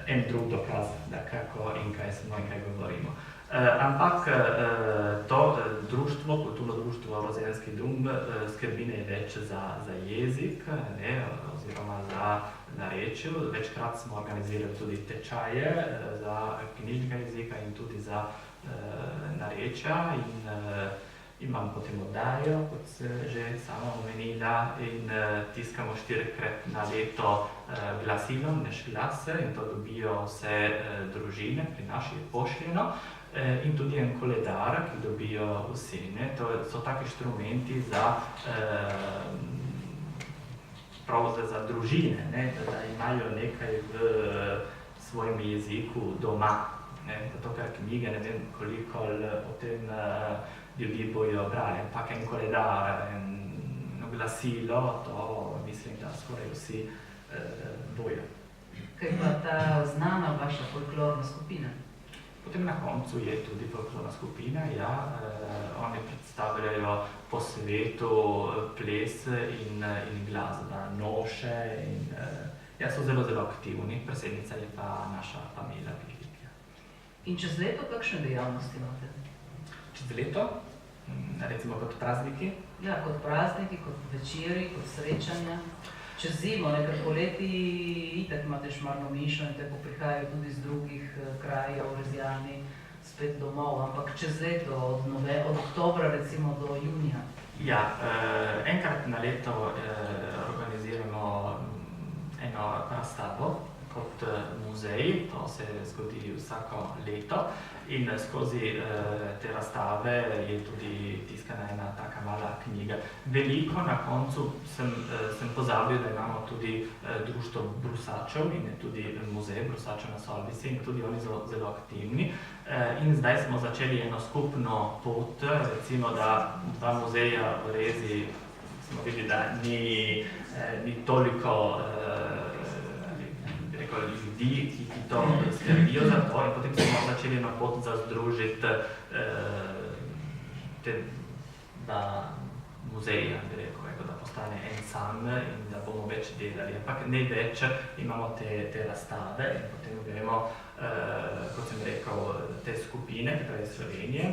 En drug dokaz, da kako in kaj smo in kaj govorimo. Ampak to društvo, kulturno društvo Rozejanski dom, skrbi največ za jezik, ne, oziroma za narečje. Večkrat smo organizirali tudi tečaje za knjižnega jezika in tudi za narečja. Imam potem oddajo, kot se že sama omenila, in tiskamo 4-krat na leto glasilo, naš glas, in to dobijo vse družine, pri nas je pošljeno, in tudi en koledar, ki dobijo vsi. Ne? To so taki inštrumenti za družine, ne? Da imajo nekaj v svojem jeziku doma. Ne? Zato, ker knjige, ne vem koliko potem ljudi bojo brali, ampak en koledar, eno glasilo, to mislim, da skoraj vsi boje. Kaj pa ta znana vaša folklorna skupina? Potem na koncu je tudi folklorna skupina, ja, oni predstavljajo po svetu ples in glasba, noše in ja, so zelo, zelo aktivni, predsednica je pa naša Pamela Pilik. In čez leto kakšne dejavnosti imate? Čez leto, recimo kot prazniki? Ja, kot prazniki, kot večeri, kot srečanja. Čez zimo, ker poleti itak imate šmarno mišo in tako prihajajo tudi z drugih krajev, Rezijani, spet domov, ampak čez leto, od oktobra recimo do junija. Ja, enkrat na leto organiziramo eno razstavo kot muzej, to se zgodi vsako leto in skozi te razstave je tudi tiskana ena taka mala knjiga. Veliko na koncu sem pozabil, da imamo tudi društvo brusačev in tudi muzej brusačev na Solvici in tudi oni zelo aktivni. In zdaj smo začeli eno skupno pot, recimo da dva muzeja v Rezi smo videli, da ni toliko ljudi, ki to skrbijo za to in potem smo začeli eno pot za združiti te dva muzeja, bi rekel, da postane en sam in da bomo več delali. Ampak ne več, imamo te razstave in potem gremo, kot sem rekel, te skupine, ki iz Slovenije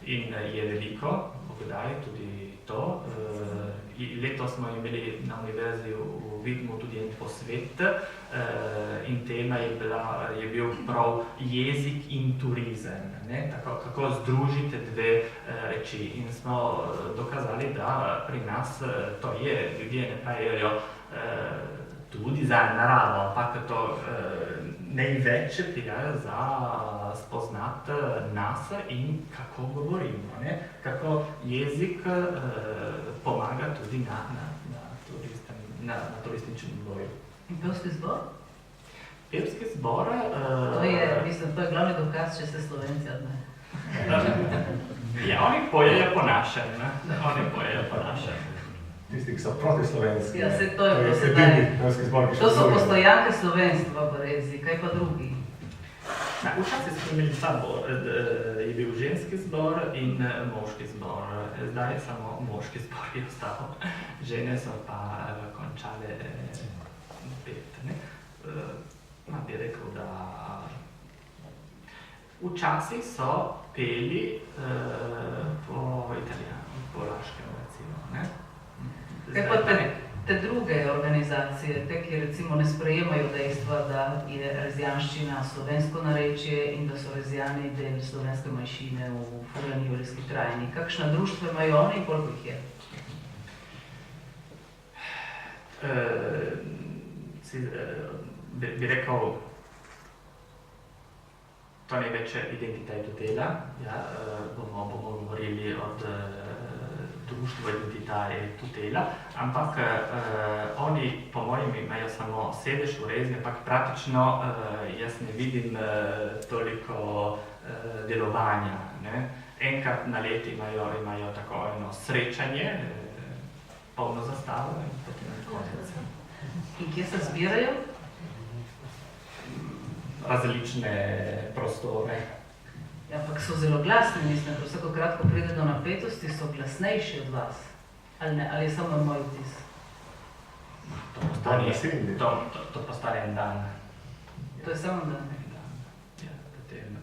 in je veliko, Bogdaj, tudi to. Letos smo imeli na univerzi v Vidmu tudi en posvet in tema je bil prav jezik in turizem, kako združiti dve reči. In smo dokazali, da pri nas to je, ljudje ne pravijo tudi za naravo, ampak to največ prihaja za spoznati nas in kako govorimo, kako jezik pomaga tudi na turističnem boju. In pevski zbor? Pevski zbor... To je glavni dokaz, če ste Slovenci, ne? Ja, oni pojejo po našem, Tisti, ki so proti slovenski. Ja, se to je sedaj. To so postojanke slovenstva v Rezi, kaj pa drugi? Včasih smo imeli zbor, je bil ženski zbor in moški zbor. Zdaj je samo moški zbor je ostal. Žene so pa končale pet. Bi rekel, da včasih so peli po italijanu, po laškem recimo. Kaj pa te druge organizacije, te, ki recimo ne sprejemajo dejstva, da je rezijanščina slovensko narečje in da so rezijani del slovenske manjšine v Furlani Julijski krajini. Kakšna društva imajo oni in koliko jih je? Bi rekel, to ni več identiteto dela, bomo govorili od društvo identità je tutela, ampak oni po mojem imajo samo sedež v Rezi, ampak praktično jaz ne vidim toliko delovanja. Enkrat na let imajo tako eno srečanje, polno zastavo in potem konec. In kje se zbirajo? Različne prostore. Ampak so zelo glasni, mislim, da vsakokrat, ko pride do napetosti, so glasnejši od vas. Ali ne? Ali je samo moj vtis? To postane en dan. To je samo dan? Ja, potem,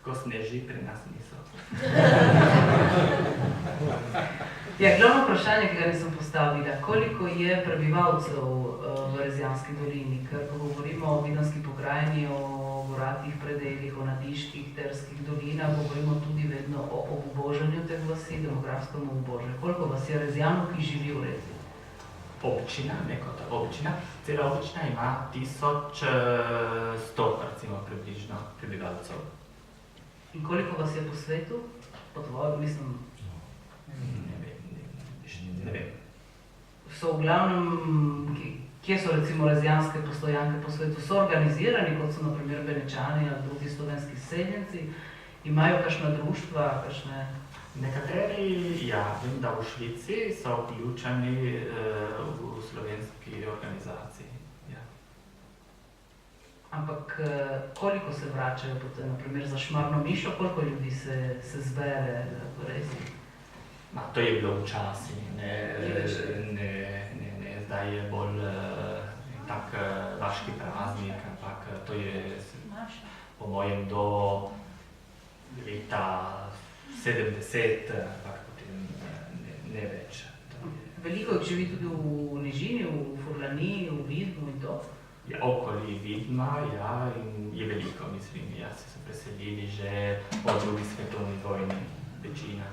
ko sneži, pri nas niso. Ja, glavno vprašanje, ki ga nisem postavila, koliko je prebivalcev v Rezijanski dolini, ker ko govorimo o Videmski pokrajini, o goratih predeljih, o nadiških, terskih dolinah, govorimo tudi vedno o obubožanju teh vasi, demografskem obubožanju. Koliko vas je Rezijanov, ki živi v Rezi? Občina, občina, cela občina ima 1100, recimo, približno prebivalcev. In koliko vas je po svetu? Po tvojem, mislim... Ne vem. So v glavnem, kje so recimo rezijanske postojanke po svetu, so organizirani, kot so na primer Benečani ali drugi slovenski seljenci, imajo kakšna društva, kakšne... Nekateri, ja, vem, da v Švici so vključeni v slovenski organizaciji. Ampak koliko se vračajo potem, naprimer za Šmarno mišo, koliko ljudi se zbere v Reziji? Ma, to je bilo včasih, ne, zdaj je bolj tak vaški praznik, ampak to je po mojem do leta 70, ampak potem ne več. Veliko jih živi tudi v Nižini, v Furlaniji, v Vidmu in to? Ja, okoli Vidma, ja, in je veliko, mislim, ja, se preselili že po drugi svetovni vojni, večina.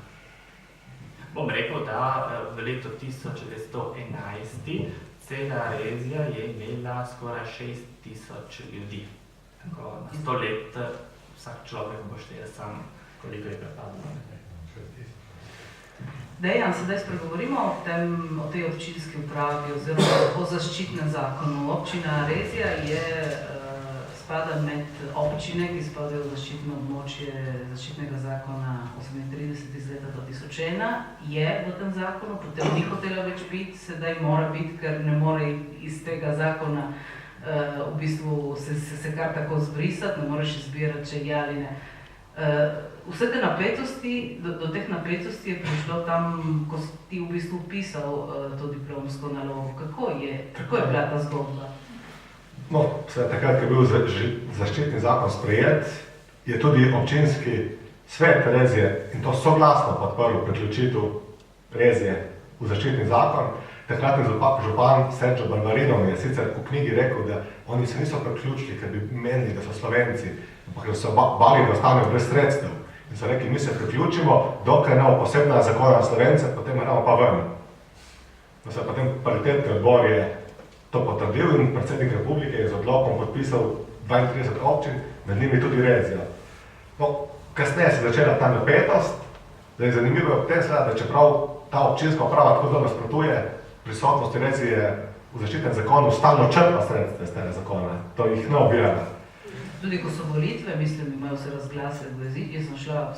Bom rekel, da v letu 1911 cela Rezija je imela skoraj 6000 ljudi. Tako na 100 let vsak človek bo štel sam, koliko je pripadlo. Dejan, sedaj spregovorimo o tej občinski upravi oziroma o zaščitnem zakonu. Občina Rezija spada med občine, ki spadajo v zaščitno območje zaščitnega zakona 38 iz leta 2001. Je v tem zakonu, potem ni hotela več biti, sedaj mora biti, ker ne more iz tega zakona v bistvu se kar tako zbrisati, ne moreš izbirati, če je ali ne. Vse te napetosti, do teh napetosti je prišlo tam, ko si ti v bistvu pisal to diplomsko nalogo. Kako je bila ta zgodba? No, takrat, ko je bil zaščitni zakon sprejet, je tudi občinski svet Rezije in to soglasno podprl priključitev Rezije v zaščitni zakon. Takratni župan Sergio Barbarino je sicer v knjigi rekel, da oni se niso priključili, ker bi menili, da so Slovenci, ampak so bali, da ostanejo brez sredstev. In so rekli, mi se priključimo, dokaj imamo posebna zakona Slovence, potem gremo pa ven. No, potem paritetni odbor je to potrdil in predsednik republike je z odlokom podpisal 32 občin, med njimi tudi Rezija. No, kasneje se začela ta napetost, da je zanimivo v tem seveda, da čeprav ta občinska uprava tako zelo nasprotuje prisotnosti Rezije v zaščitnem zakonu, stalno črpa sredstva iz tega zakona, to jih ne obira. Tudi ko so volitve, mislim, imajo se razglase dvojezične,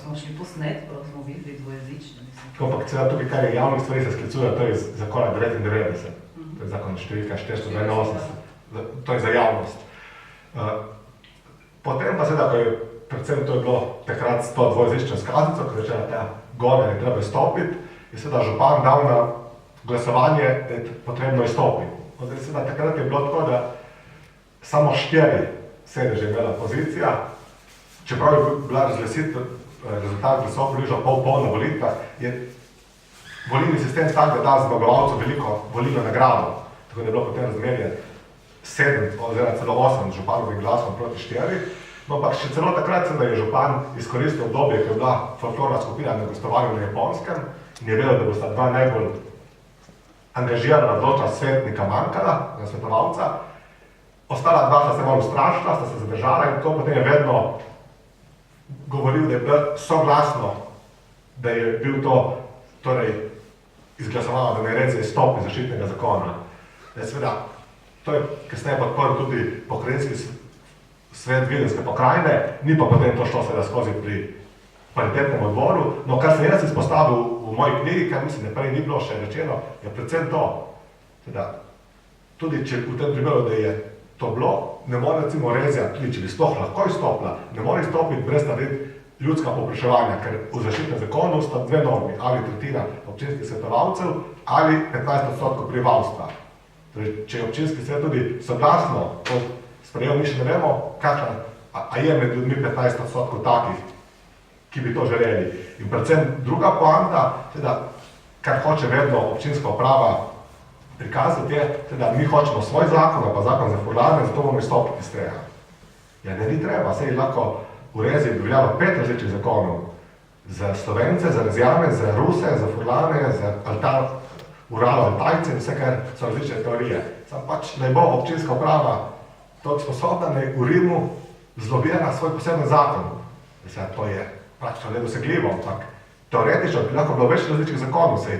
smo šli posnet, prav smo videli dvojezične, mislim. Ampak seveda tudi, kar je javnih stvari se sklicuje, to je iz zakona 99, to je zakon številka 482, to je za javnost. Potem pa seveda, ko je predvsem to je bilo takrat s to dvojezično izkaznico, ko je začela ta gonja in treba izstopiti, je seveda župan dal na glasovanje, da je potrebno izstopiti. Seveda takrat je bilo tako, da samo 4 sedeže je imela pozicija, čeprav je bila rezultat glasov približno pol na volitvah, je volilni sistem tak, da da zmagovalcu veliko volilno nagrado, tako da je bilo potem razmerje 7 oziroma celo 8 županovih glasov proti 4. No, ampak še celo takrat da je župan izkoristil obdobje, ko je bila folklorna skupina na gostovanju na Japonskem in je vedel, da bosta dva najbolj angažirana odločna svetnika manjkala, svetovalca. Ostala dva sta se malo ustrašila, sta se zadržala in to potem je vedno govoril, da je bilo soglasno, da je bil to torej izglasovano, da ne Rezija izstopi zaščitnega zakona. Seveda, to je kasneje podprl tudi pokrajinski svet Videnske pokrajine, ni pa potem to šlo seveda skozi pri paritetnem odboru. No, kar sem jaz izpostavil v moji knjigi, kar mislim, da prej ni bilo še rečeno, je predvsem to. Seveda, tudi če v tem primeru, da je to bilo, ne more recimo Rezija, tudi če bi sploh lahko izstopila, ne more izstopiti brez narediti ljudska povpraševanja, ker v zaščitnem zakonu sta dve normi, ali tretjina občinskih svetovalcev ali 15% prebivalstva. Torej, če je občinski svet tudi soglasno sprejel, mi še ne vemo, a je med ljudmi 15% takih, ki bi to želeli. In predvsem druga poanta, kar hoče vedno občinska uprava prikazati je, da mi hočemo svoj zakon, pa zakon za furlane, zato bomo izstopiti iz tega. Ja, ne ni treba, saj lahko v Reziji bi veljalo 5 različnih zakonov. Za Slovence, za Rezijane, za Ruse, za furlane, za Uralo, Altajce in vse, kar so različne teorije. Sam pač naj bo občinska uprava to sposobna, naj v Rimu zlobira svoj poseben zakon. Mislim, to je praktično nedosegljivo, ampak teoretično bi lahko bilo več različnih zakonov, saj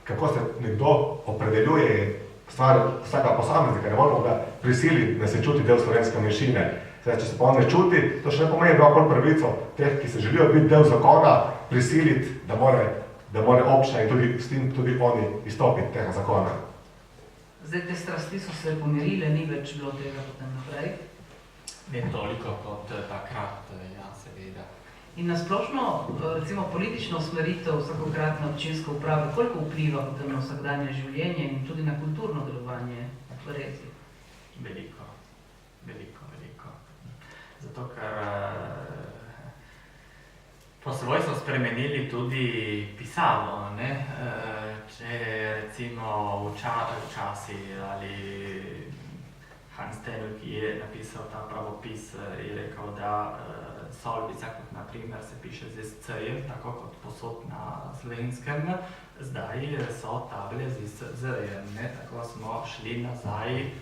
kako se nekdo opredeljuje stvar vsega posameznika, ne moramo ga prisiliti, da se čuti del slovenske manjšine. Če se pa on ne čuti, to še ne pomeni, da ima pravico teh, ki se želijo biti del zakona, prisiliti, da more občina in tudi s tem tudi oni izstopiti tega zakona. Zdaj, te strasti so se pomirile, ni več bilo tega potem naprej. Ne toliko kot takrat, ja, seveda. In nasplošno, recimo politično usmeritev vsakokratne občinske uprave, koliko vpliva potem na vsakdanje življenje in tudi na kulturno delovanje v Rezi? Veliko. Zato, ker po svoj so spremenili tudi pisavo, ne? Če recimo včasih ali Hans Tenel, ki je napisal ta pravopis, je rekel, da Solbica, kot na primer, se piše z SC-jem, tako kot posod na slovenskem, zdaj so table z Z-jem, ne? Tako smo šli nazaj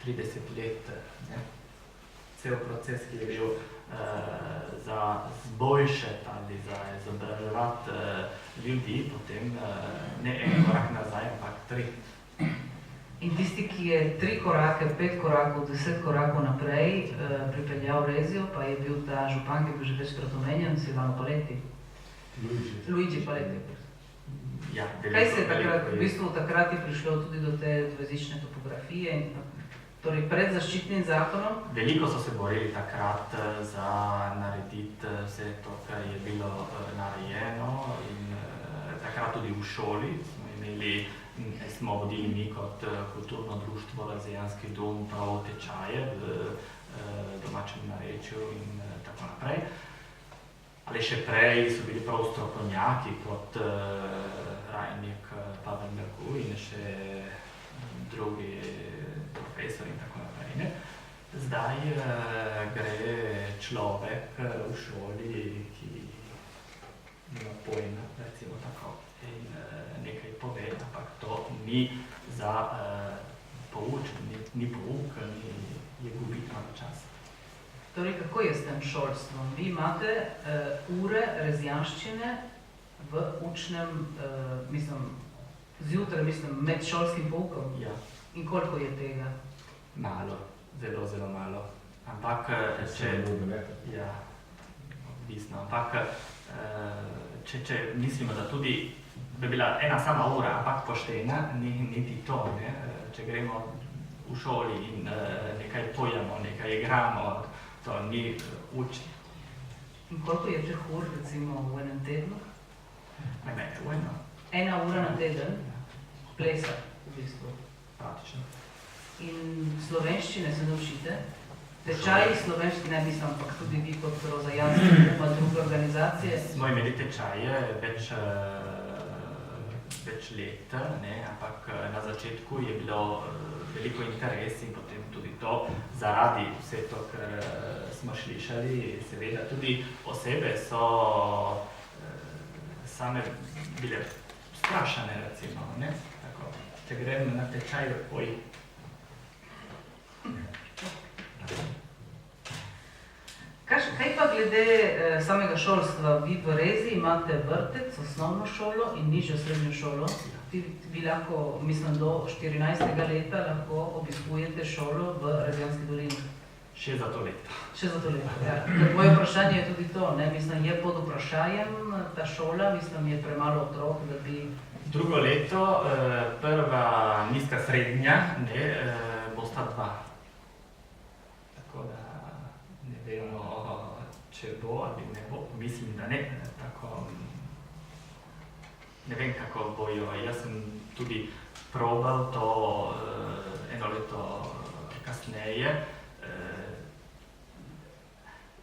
30 let, ne? Cel proces, ki je bil za zboljšati ali za izobraževati ljudi, potem ne en korak nazaj, ampak 3. In tisti, ki je 3 korake, 5 korakov, 10 korakov naprej pripeljal Rezijo, pa je bil ta župan, ki je bil že večkrat omenjen, Silvano Paletti. Luigi Paletti. Ja, Kaj se je takrat, v bistvu takrat je prišlo tudi do te dvojezične topografije, torej pred zaščitnim zakonom? Veliko so se borili takrat za narediti vse to, kar je bilo narejeno in takrat tudi v šoli smo vodili mi kot kulturno društvo Razijanski dom prav tečaje v domačem narečju in tako naprej. Ali še prej so bili prav strokovnjaki kot Rajnik Pavel Merku in še drugi profesor in tako naprej. Ne? Zdaj gre človek v šoli, ki nima pojma, recimo tako, in nekaj pove, ampak to ni za poučenje, ni pouk, je gubiti malo časa. Torej, kako je s tem šolstvom? Vi imate ure rezijanščine v učnem, zjutraj, med šolskim poukom? Ja. In koliko je tega? Malo, zelo malo. Ampak, ja, odvisno. Ampak, če mislimo, da tudi bi bila ena sama ura, ampak poštena, niti to, ne? Če gremo v šoli in nekaj pojemo, nekaj igramo, to ni učni. In koliko je teh ur, recimo, v enem tednu? Eno. 1 ura na teden? Plesa, v bistvu. Praktično. In slovenščine se naučite? Tečaji slovenščine, ampak tudi vi kot Razijanski pa druge organizacije? Smo imeli tečaje več let, ne? Ampak na začetku je bilo veliko interes in potem tudi to zaradi vse to, kar smo slišali. Seveda tudi osebe so same bile strašene, recimo, ne? Tako, če grem na tečaj, Kaj pa glede samega šolstva? Vi v Rezi imate vrtec, osnovno šolo in nižjo srednjo šolo. Vi lahko, do 14. leta lahko obiskujete šolo v Razijanski dolini. Še za to leto. Še za to leto, ja. Moje vprašanje je tudi to, ne? Je pod vprašanjem ta šola, je premalo otrok, da bi... Drugo leto, prva nizka srednja, ne, bosta 2. Tako da ne vemo, če bo ali ne bo, mislim, da ne. Tako, ne vem, kako bojo. Jaz sem tudi probal to eno leto kasneje.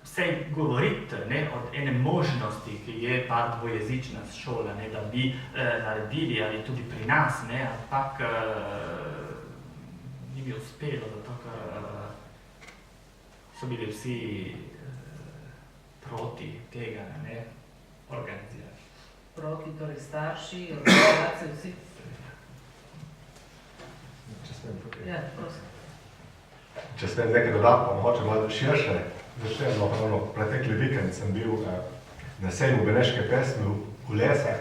Vsej govoriti od ene možnosti, ki je pa dvojezična šola, ne, da bi naredili ali tudi pri nas, ne, ampak ni mi uspelo, zato ker so bili vsi proti tega, ne, organizirati. Proti, torej starši, organizacije, vsi? Ja, prosim. Če smem nekaj dodati, pa mogoče malo širše, začnemo, pretekli vikend sem bil na sejmu beneške pesmi v Lesah.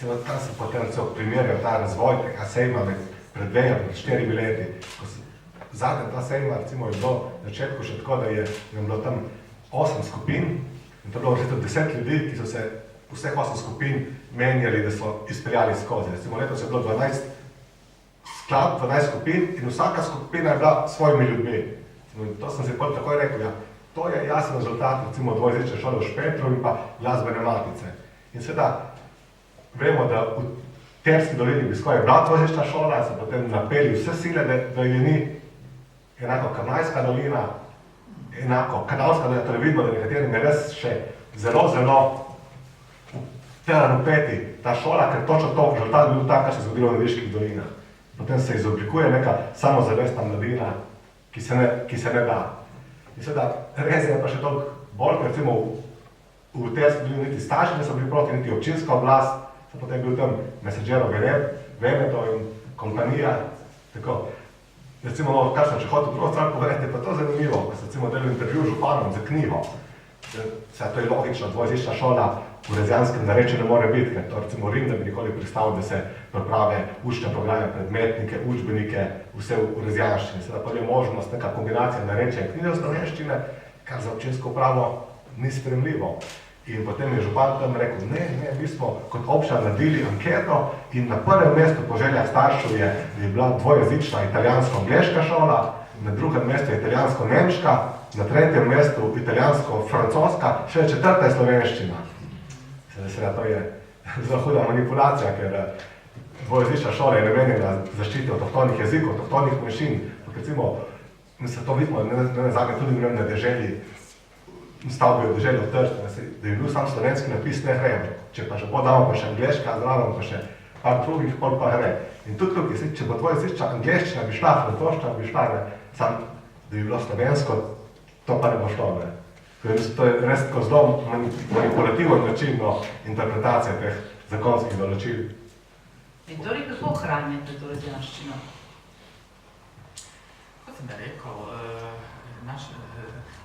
Tam sem potem primerjal ta razvoj tega sejma pred 4 leti. Zadnja ta sejma, recimo, je bilo na začetku še tako, da je bilo tam 8 skupin in to bilo 10 ljudi, ki so se vseh 8 skupin menjali, da so izpeljali skozi. Recimo, letos je bilo 12 skladb, 12 skupin in vsaka skupina je bila s svojimi ljudmi. To sem se takoj rekel, ja, to je jasen rezultat recimo dvojezične šole v Špetru in pa glasbene matice. In seveda vemo, da v Terski dolini Biskoj je bila dvojezična šola, so potem napeli vse sile, da je ni, enako Kamnajska dolina, enako Kanalska dolina, torej vidimo, da nekaterim je res še zelo teran v peti ta šola, ker točno to rezultat bi bil tak, kar se je zgodilo v Viških dolinah. Potem se izoblikuje neka samozavestna mladina, ki se ne da. In seveda, res je pa še toliko bolj, recimo v Terski dolini niti starši niso bili proti, niti občinska oblast, so potem bil tam Mesađero Veneto in kompanija, tako. Recimo, kar sem še hotel drugo stvar povedati, je pa to zanimivo, ko sem recimo delal intervju z županom za knjigo. To je logično, dvojezična šola v rezijanskem narečju ne more biti, ker to recimo Rim ne bi nikoli pristal, da se priprave učne programe, predmetnike, učbenike, vse v rezijanščini. Seveda pa je možnost neka kombinacija narečja in knjige slovenščine, kar za občinsko upravo ni sprejemljivo. In potem je župan tam rekel, ne, mi smo kot občina naredili anketo in na prvem mestu po željah staršev je bila dvojezična italijansko-angleška šola, na drugem mestu je italijansko-nemška, na tretjem mestu italijansko-francoska, še četrta je slovenščina. Seveda to je zelo huda manipulacija, ker dvojezična šola je namenjena zaščiti avtohtonih jezikov, avtohtonih manjšin. Recimo, se to vidimo, zadnje tudi na deželi, stavbi v deželi v Trstu, da je bil sam slovenski napis ne hrem. Če pa že damo pa še angleška, zraven pa še par drugih, pol pa gre. In tudi tukaj, če bo dvojezična angleščina bi šla, francoščina bi šla, sam, da bi bilo slovensko, to pa ne bo šlo. To je res tako zelo manipulativen način interpretacije teh zakonskih določil. In torej, kako ohranjate to rezijanščino? Kot sem rekel,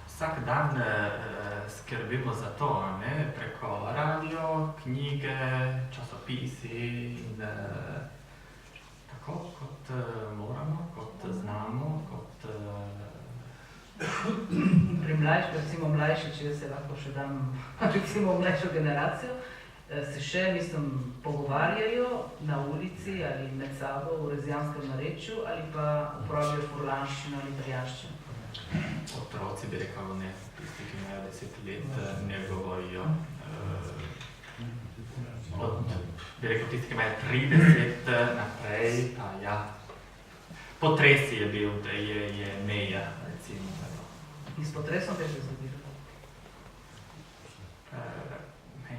vsak dan skrbimo za to, preko radio, knjige, časopisi in tako, kot moramo, kot znamo, kot... Pri recimo mlajši, če se lahko še dam, recimo mlajšo generacijo, se še, mislim, pogovarjajo na ulici ali med sabo v rezijanskem narečju ali pa uporabljajo furlanščino ali italijanščino. Otroci bi rekel, ne, tisti, ki imajo 10 let, ne govorijo. Bi rekel, tisti, ki imajo 30 naprej, pa ja. Potres je bil, da je meja, recimo. In s potresom kaj se zgodilo?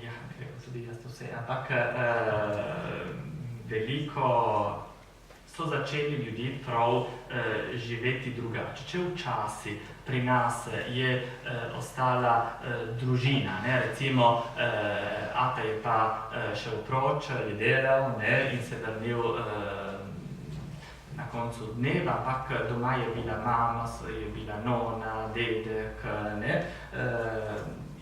Ja, bi rekel, tudi jaz to vse, ampak veliko so začeli ljudi prav živeti drugače. Če včasih pri nas je ostala družina, recimo ata je pa šel proč, je delal in se vrnil na koncu dneva, ampak doma je bila mama, je bila nona, dedek,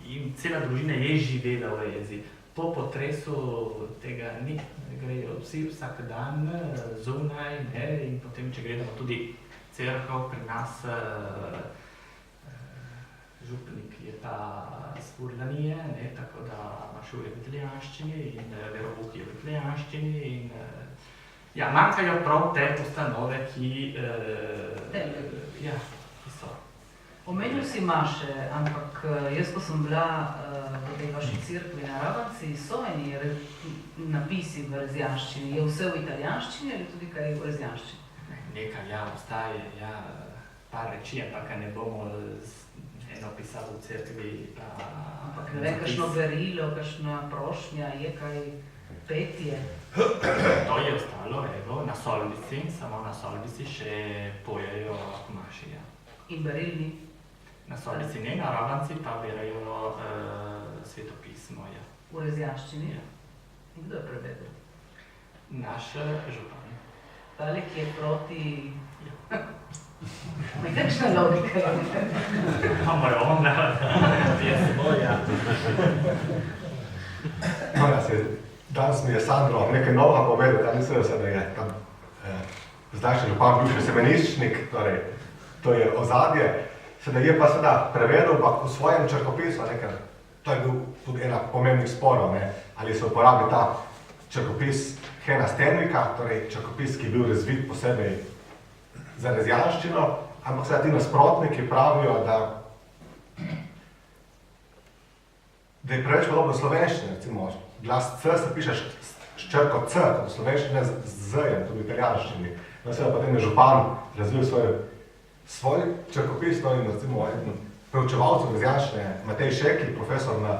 in cela družina je živela v jezi. Po potresu tega ni, grejo vsi vsak dan zunaj, in potem, če gledamo tudi cerkev, pri nas župnik je pa z Furlanije, tako da mašuje v italijanščini in verouk je v italijanščini in ja, manjkajo prav te ustanove, ki so. Omenil si maše, ampak jaz, ko sem bila v tej vaši cerkvi na Rabanci, so eni napisi v rezijanščini. Je vse v italijanščini ali tudi kaj v rezijanščini? Nekaj, ostaje, par reči, ampak ne bomo eno pisalo v cerkvi. Ampak ne vem, kakšno berilo, kakšna prošnja, je kaj petje? To je ostalo, evo, na solvici, samo na solvici še pojejo maši. In berilni? Na solvici ne, na Rabanci pa berajo svetopismo. V rezijanščini? Ja. In kdo je prevedel? Naš župan. Tale, ki je proti... Kakšna logika je? Amorona, je svoja. Danes mi je Sandro nekaj novega povedal, da nisem se, da je tam zdaj še župan bil še semeniščnik, torej to je ozadje. Sedaj je pa prevedel v svojem črkopisu, ker to je bil tudi ena pomembnih sporov, ali se uporabi ta črkopis Hena Stenvika, torej črkopis, ki je bil razvit posebej za rezijanščino, ampak ti nasprotniki pravijo, da da je preveč podobno slovenščine, recimo, glas C se piše s črko C, kot v slovenščini z Z-jem, tudi v italijanščini. No, seveda potem je župan razvil svoj črkopis, no, in recimo preučevalcev rezijanščine Matej Šekli, profesor na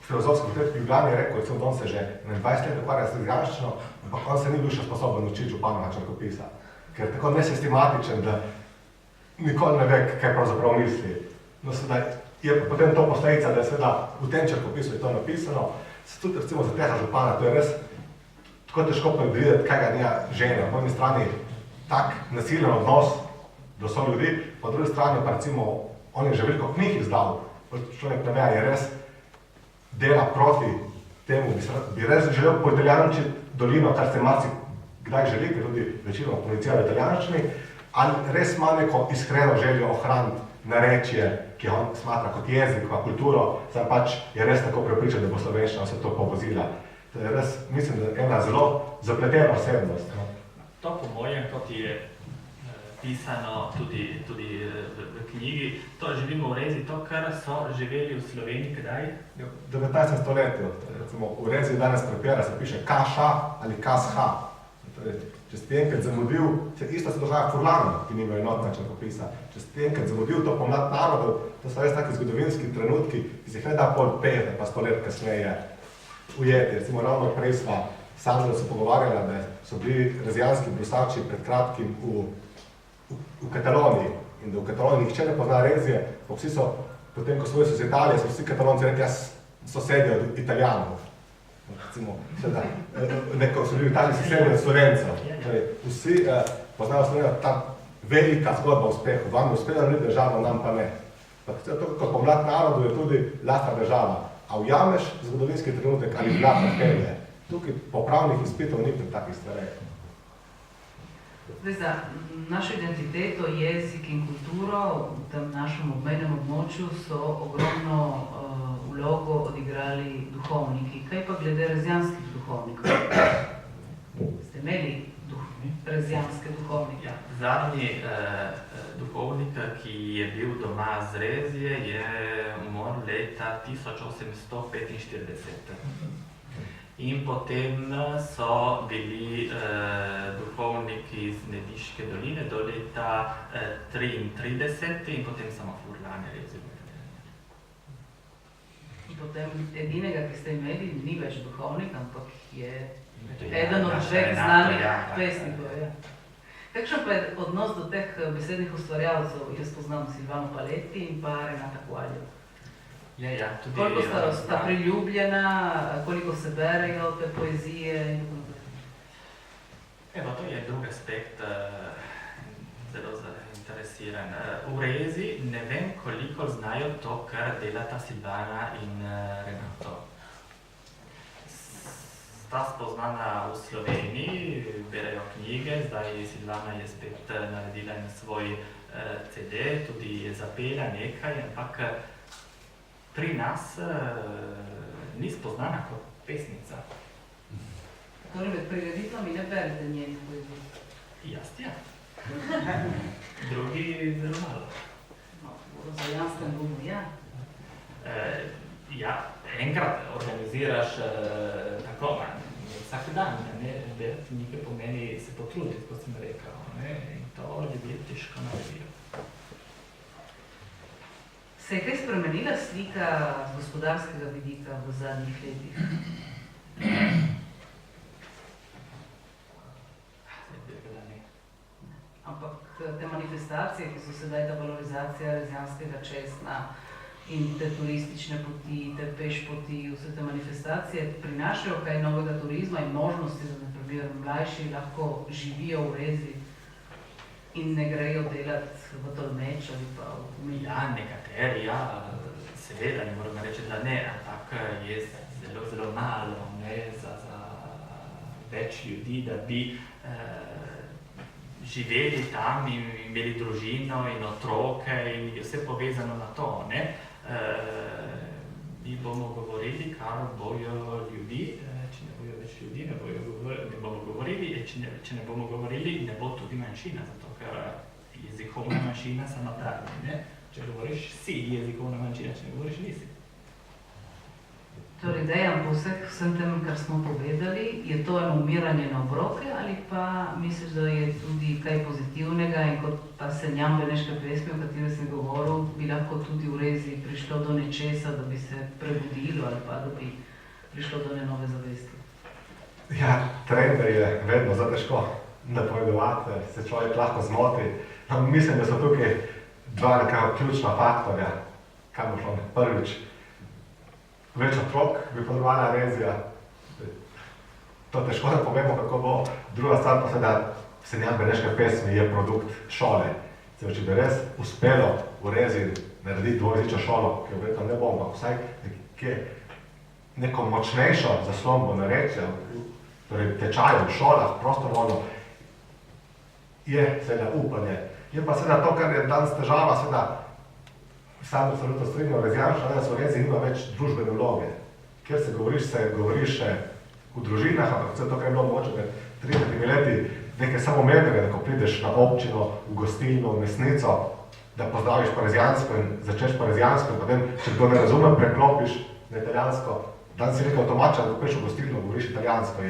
filozofskem fakulteti v Ljubljani, je rekel, recimo, da on se že 20 let ukvarja s rezijanščino, ampak on se ni bil še sposoben učiti županova črkopisa, ker je tako nesistematičen, da nikoli ne ve, kaj pravzaprav misli. No, sedaj je potem to posledica, da je seveda v tem črkopisu je to napisano. Tudi recimo za tega župana, to je res tako težko predvideti, kaj ga nija žene. Po eni strani tak nasilen odnos do soljudi, po drugi strani pa recimo on je že veliko knjig izdal, človek ne ve, je res dela proti temu, bi res želel po italijančiti dolino, kar se marci kdaj želi, ker tudi večino komunicira v italijanščini, ali res ima neko iskreno željo ohraniti narečje, ki on smatra kot jezik, kot kulturo, sam pač je res tako prepričan, da bo slovenščina vse to povozila. To je res, mislim, da ena zelo zapletena osebnost. No. To po mojem, kot je pisano tudi v knjigi, to želimo ureziti to, kar so živeli v Sloveniji kdaj? V 19. stoletju. Recimo, v rezi danes prepira se piše kaša ali kasha. Če si enkrat zamudil, isto se dogaja Furlanu, ki nimajo enotna črkopisa. Če si enkrat zamudil to pomlad narodov, to so res taki zgodovinski trenutki, ki se jih ne da pol 50 pa 100 let kasneje ujeti. Recimo ravno prej sva Sandra se pogovarjala, da so bili rezijanski brusači pred kratkim v Kataloniji in da v Kataloniji nihče ne pozna rezije, pa vsi so, potem ko so iz Italije, so vsi Katalonci rekli, jaz sosedje od Italijanov. Recimo, neko so bili v Italiji sosedje od Slovencev. Vsi poznajo Slovenijo, ta velika zgodba uspehu. Vam je uspela narediti državo, nam pa ne. To, kot pomlad narodu, je tudi lastna država. A ujameš zgodovinski trenutek ali vlada pelje. Tukaj po pravnih izpitov ni pri takih stvareh. Za našo identiteto, jezik in kulturo v tem našem obmejnem območju so ogromno vlogo odigrali duhovniki. Kaj pa glede rezijanskih duhovnikov? Ste imeli rezijanske duhovnike? Ja, zadnji duhovnik, ki je bil doma z Rezije, je umrl leta 1845. In potem so bili duhovniki iz Nediške doline do leta 1933 in potem samo Furlaneri oziroma In potem edinega, ki ste imeli, ni več duhovnik, ampak je eden od dveh znanih pesnikov. Kakšen pa je odnos do teh besednih ustvarjalcev? Jaz poznam Silvano Paletti in pa Renata Quaglio. Ja, tudi koliko sta priljubljena, koliko se berejo te poezije? Evo, to je drugi aspekt, zelo zainteresiran. V Rezi ne vem, koliko znajo to, kar delata Silvana in Renato. Sta spoznana v Sloveniji, berejo knjige, zdaj Silvana je spet naredila na svoj CD, tudi je zapela nekaj, ampak pri nas ni spoznana kot pesnica. Torej med prireditvami ne berete njenih poezij? Jaz ja. Drugi zelo malo. No, v rozajanskem domu, ja. Ja, enkrat organiziraš tako, vsak dan, berati nekaj pomeni se potruditi, kot sem rekel, in to ljudje težko naredijo. Se je kaj spremenila slika z gospodarskega vidika v zadnjih letih? Ampak te manifestacije, ki so sedaj ta valorizacija rezijanskega česna in te turistične poti, te peš poti, vse te manifestacije prinašajo kaj novega turizma in možnosti, da na primer mlajši lahko živijo v Rezi in ne grejo delati v Tolmeč ali pa v Milj. Ja, nekateri, ja, seveda, ne moramo reči, da ne, ampak je zelo, zelo malo, za več ljudi, da bi živeli tam in imeli družino in otroke in vse povezano na to, ne. Mi bomo govorili, kar bojo ljudi, če ne bojo več ljudi, ne bomo govorili, če ne bomo govorili, ne bo tudi manjšina, zato ker jezikovna manjšina samo pravi, ne. Če govoriš, si jezikovna manjšina, če ne govoriš, nisi. Torej, Dejan, po vsem tem, kar smo povedali, je to eno umiranje na obroke ali pa misliš, da je tudi kaj pozitivnega in kot ta Senjam beneške pesmi, o kateri sem govoril, bi lahko tudi v Rezi prišlo do nečesa, da bi se prebudilo ali pa da bi prišlo do nove zavesti? Ja, trende je vedno zelo težko napovedovati, se človek lahko zmoti. No, mislim, da so tukaj dva nekaj ključna faktorja, kaj bo šlo prvič. Več otrok bi potrebovala Rezija. To težko da povemo, kako bo. Druga stvar pa se, da Senjam beneške pesmi je produkt šole. Če bi res uspelo v Reziji narediti dvojezično šolo, ki jo verjetno ne bo, ampak vsaj neko močnejšo zaslombo narečja, torej tečaje v šolah, prostovoljno, je seveda upanje. Je pa seveda to, kar je danes težava, seveda sam absolutno strinjam, Rezijanša danes v Reziji nima več družbene vloge. Kjer se govoriš v družinah, ampak vse to, kar je bilo mogoče med 30 leti, nekaj samomernega, da ko prideš na občino, v gostilno, v mesnico, da pozdraviš po rezijansko in začneš po rezijansko in potem, če kdo ne razume, preklopiš na italijansko. Danes si rekel avtomačen, da ko prideš v gostilno, govoriš italijansko.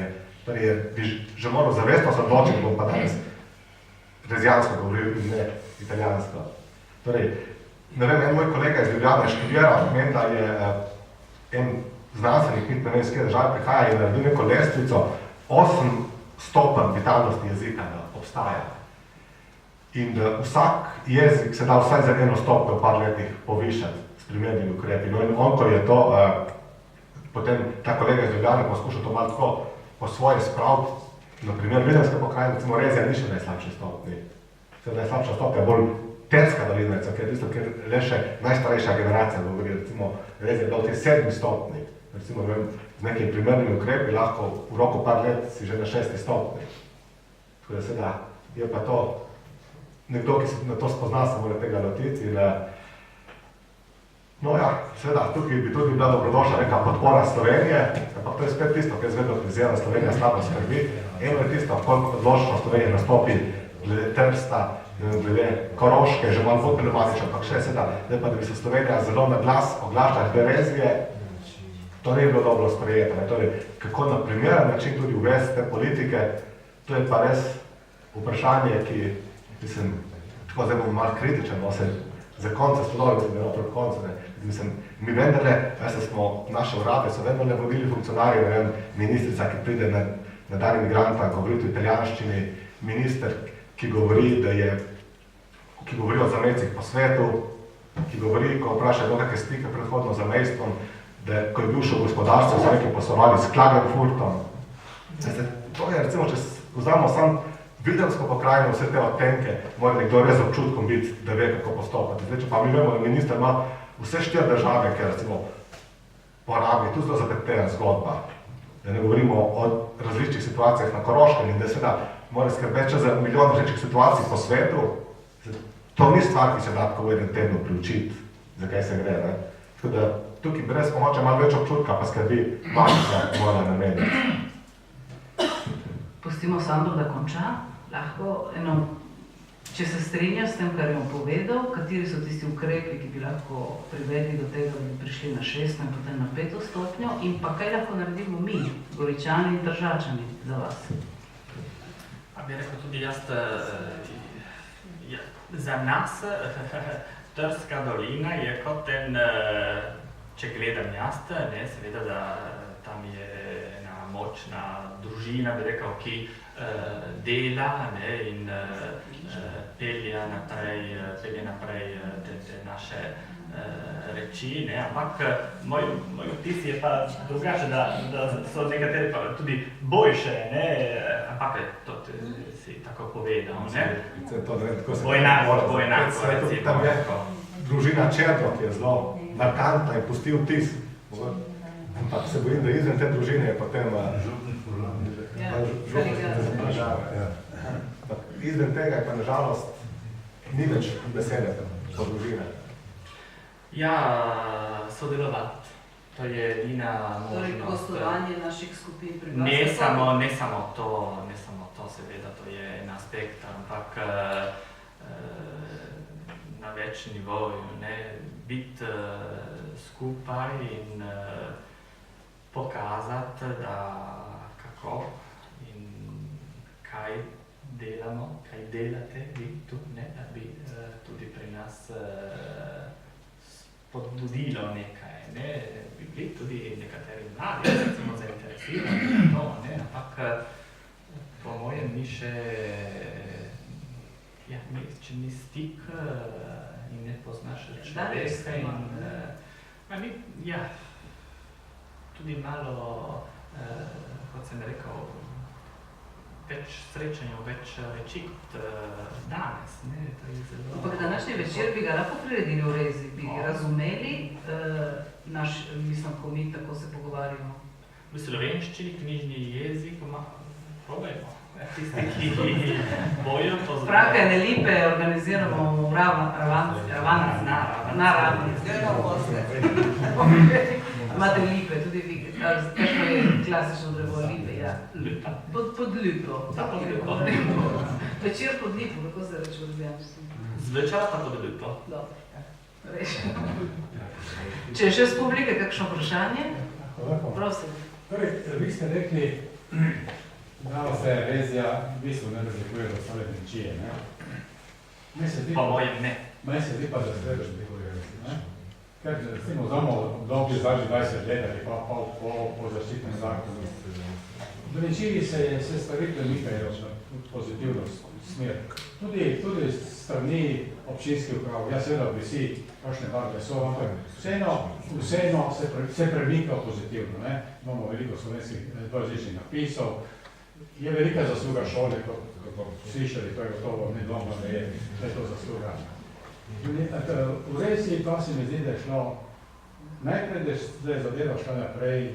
Bi že moral zavestno se odločiti, bom pa danes rezijansko govoril in ne italijansko. Torej, ne vem, en moj kolega iz Ljubljane je študiral, meni, da je en znanstvenik, ne vem, iz kje države prihaja in naredil neko lestvico, 8 stopenj vitalnosti jezika da obstaja. In da vsak jezik se da vsaj za eno stopnjo v par letih povišati s primernimi ukrepi. No in on, ko je to, potem ta kolega iz Ljubljane poskušal to malo tako po svoje spraviti, na primer Videmska pokrajina, recimo Rezija ni še najslabši stopnji. Najslabša stopnja je bolj Terska dolinaca, ker je tisto, kjer le še najstarejša generacija govori, recimo Rezija je bila v tej 7 stopnji. Recimo, ne vem, z nekimi primernimi ukrepi lahko v roku par let si že na 6 stopnji. Tako da seveda je pa to, nekdo, ki se na to spozna, se mora tega lotiti. No ja, seveda, tukaj bi tudi bila dobrodošla neka podpora Slovenije, ampak to je spet tisto, kar je zvedno kritizirana Slovenija slabo skrbi. Eno je tisto, koliko odločno Slovenija nastopi glede Trsta, glede Koroške, že malo bolj problematično, ampak še seveda, da pa da bi se Slovenija zelo na glas oglašala glede Rezije, to ne je bilo dobro sprejeto. Torej, kako na primeren način tudi uvesti te politike, to je pa res vprašanje, ki, mislim, tako zdaj bom malo kritičen, no, se za konce stolovi, mislim, da je proti koncu, ne. Mislim, mi vendarle, smo naše urade, so vendarle vodili funkcionarji, ne vem, ministrica, ki pride na dan imigranta, govori v italijanščini, minister, ki govori o zamejcih po svetu, ki govori, ko vpraša nekaj stike predhodno za mejstvom, da ko je bil še v gospodarstvu, so nekaj poslovali s Klagenfurtom. To je, recimo, če vzamemo sam Videmsko pokrajino, vse te odtenke, mora nekdo res občutkom biti, da ve, kako postopati. Zdaj, če pa mi vemo, da minister ima vse 4 države, ki recimo porabi, tu zelo zapletena zgodba. Da ne govorimo o različnih situacijah na Koroškem in da seveda mora skrbeti za milijon različnih situacij po svetu. To ni stvar, ki se da tako v enem tednu priučiti, za kaj se gre. Ne? Tako da tukaj bi res pomoče malo več občutka, pa skrbi malo mora nameniti. Pustimo Sandro, da konča. Lahko če se strinja s tem, kar je on povedal, kateri so tisti ukrepi, ki bi lahko privedli do tega, da bi prišli na 6 in potem na 5 stopnjo in pa kaj lahko naredimo mi, Goričani in Tržačani, za vas? Bi rekel tudi jaz, za nas Trska dolina je kot en, če gledam jaz, seveda, da tam je ena močna družina, bi rekel, ki dela in pelje naprej te naše reči, ampak moj vtis je pa drugače, da so nekateri pa tudi boljše, ampak to si tako povedal. Bo enako, recimo. Tam je družina Černo, ki je zelo markantna in pusti vtis. Ampak se bojim, da izven te družine je potem izven tega je pa nažalost ni več besede po družine. Ja, sodelovati. To je edina možnost. Torej, gostovanje naših skupin pri vas? Ne samo to, seveda, to je en aspekt, ampak na več nivoju, biti skupaj in pokazati, da kako in kaj delamo, kaj delate vi tu, ne, da bi tudi pri nas spodbudilo nekaj, ne, bi bili tudi nekateri mladi, recimo zainteresirani za to, ne, ampak po mojem ni še, ja, če ni stik in ne poznaš človeka in ja, tudi malo, kot sem rekel, več srečanj, več reči kot danes, ne, to je zelo... Ampak današnji večer bi ga lahko priredili v Rezi, bi razumeli naš, mislim, ko mi tako se pogovarjamo. V slovenščini, knjižni jezik, probajmo. Tisti, ki bojo pozdravljati. Prakajne lipe organiziramo v Ravanah na Ravni. Imate lipe, tudi vi, kakšno je klasično drevo lipe, ja. Lipa. Pod lipo. Pod lipo. Večer pod lipo, kako se reče v Ljubljančini? Zvečer pa pod lipo. Dobro, reči. Če je še z publike kakšno vprašanje? Prosim. Torej, vi ste rekli, da se Rezija v bistvu ne razlikuje od ostale domačije, ne? Po mojem ne. Meni se zdi pa, da se razlikuje, ne? Ker, recimo, vzamo obdobje zadnjih 20 let ali pa po zaščitnem zakonu. V domačiji se stvari premikajo v pozitivno smer. Tudi strani občinskih uprav, ja seveda vsi kakšne barve so, ampak vseeno se premika pozitivno, ne? Imamo veliko slovenskih dvojezičnih napisov, je velika zasluga šole, kot slišali, to je gotovo nedvomno, da je to zasluga. V Rezi pa se mi zdi, da je šlo, najprej, da je zadeva šla naprej,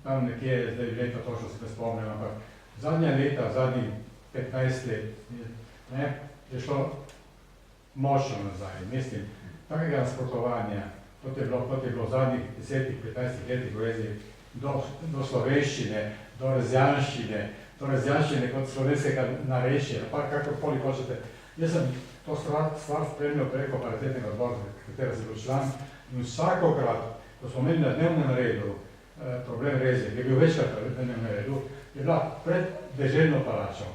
tam nekje, zdaj leta točno se ne spomnim, ampak zadnja leta, zadnjih 15 let, ne, je šlo močno nazaj. Mislim, takega nasprotovanja, kot je bilo v zadnjih 10-15 letih v Rezi, do slovenščine, do razjanščine kot slovenskega narečja, pa kakorkoli hočete. Jaz sem to stvar spremljal preko paritetnega odbora, katera sem bil član, in vsakokrat, ko smo imeli na dnevnem redu problem Rezije, ki je bil večkrat na dnevnem redu, je bila pred deželno palačo.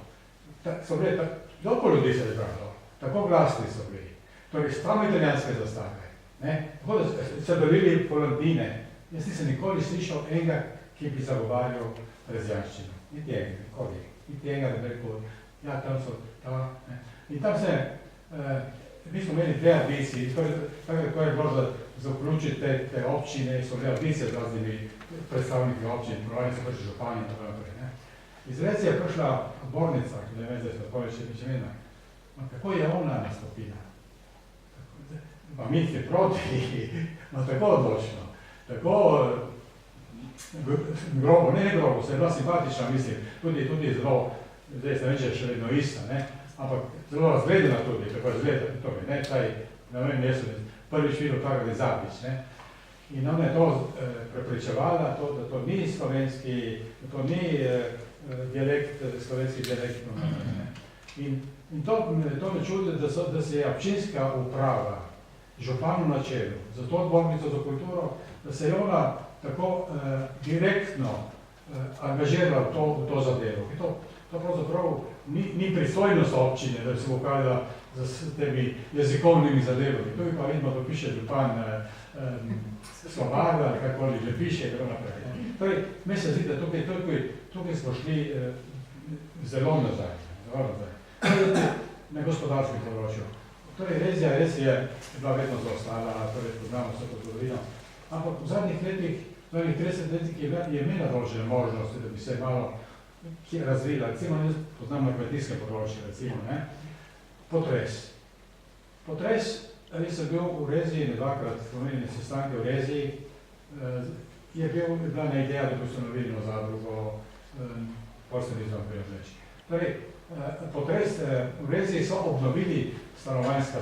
So bile, toliko ljudi se je zbralo, tako glasni so bili, torej stramo italijanske zastave, tako da se dolili Polandine. Jaz nisem nikoli slišal enega, ki bi zagovarjal razjanščino. Niti enega, nikoli. Niti enega, da bi rekel, ja, tam so ta, ne. In tam se, mi smo imeli dve audiciji, tako je bilo za vključiti te občine, so bile audicije z raznimi predstavniki občin, ponovali so prišli župani in tako naprej, ne. Iz Rezi je prišla odbornica, ki ne vem, zdaj se tako še mena. Kako je ona nastopila? Pa mi ste proti, tako odločno, tako grobo, ne grobo, se je bila simpatična, mislim, tudi zelo, zdaj se reče še vedno ista, ne, ampak zelo razgledena tudi, tako razgledena tudi, ne, taj, ne vem, jaz sem prvič videl tako Zapič, ne, in ona je to prepričevala, da to ni slovenski, da to ni dialekt, slovenski dialekt, ne, in to me čudi, da se je občinska uprava, županu na čelu, za to odbornico za kulturo, da se je ona tako direktno angažirala v to zadevo. To pravzaprav ni pristojnost občine, da bi se ukvarjala z temi jezikovnimi zadevami. Tu pa vidimo, da piše župan slovar ali kakoli že piše, tako naprej. Torej, mi se zdi, da tukaj smo šli zelo nazaj. Na gospodarskem področju. Torej, Rezija res je bila vedno zaostala, torej poznamo vse to zgodovino, ampak v zadnjih letih, v zadnjih 30 letih je imela določene možnosti, da bi se malo razvila. Recimo, jaz poznam na kmetijskem področju, recimo, ne, potres. Potres, res je bil v Reziji, dvakrat spomenjeni sestanke v Reziji, je bila na ideja, da bi ustanovili na zadrugo, posledizom priježneči. Torej, potres v Reziji so obnovili stanovanjska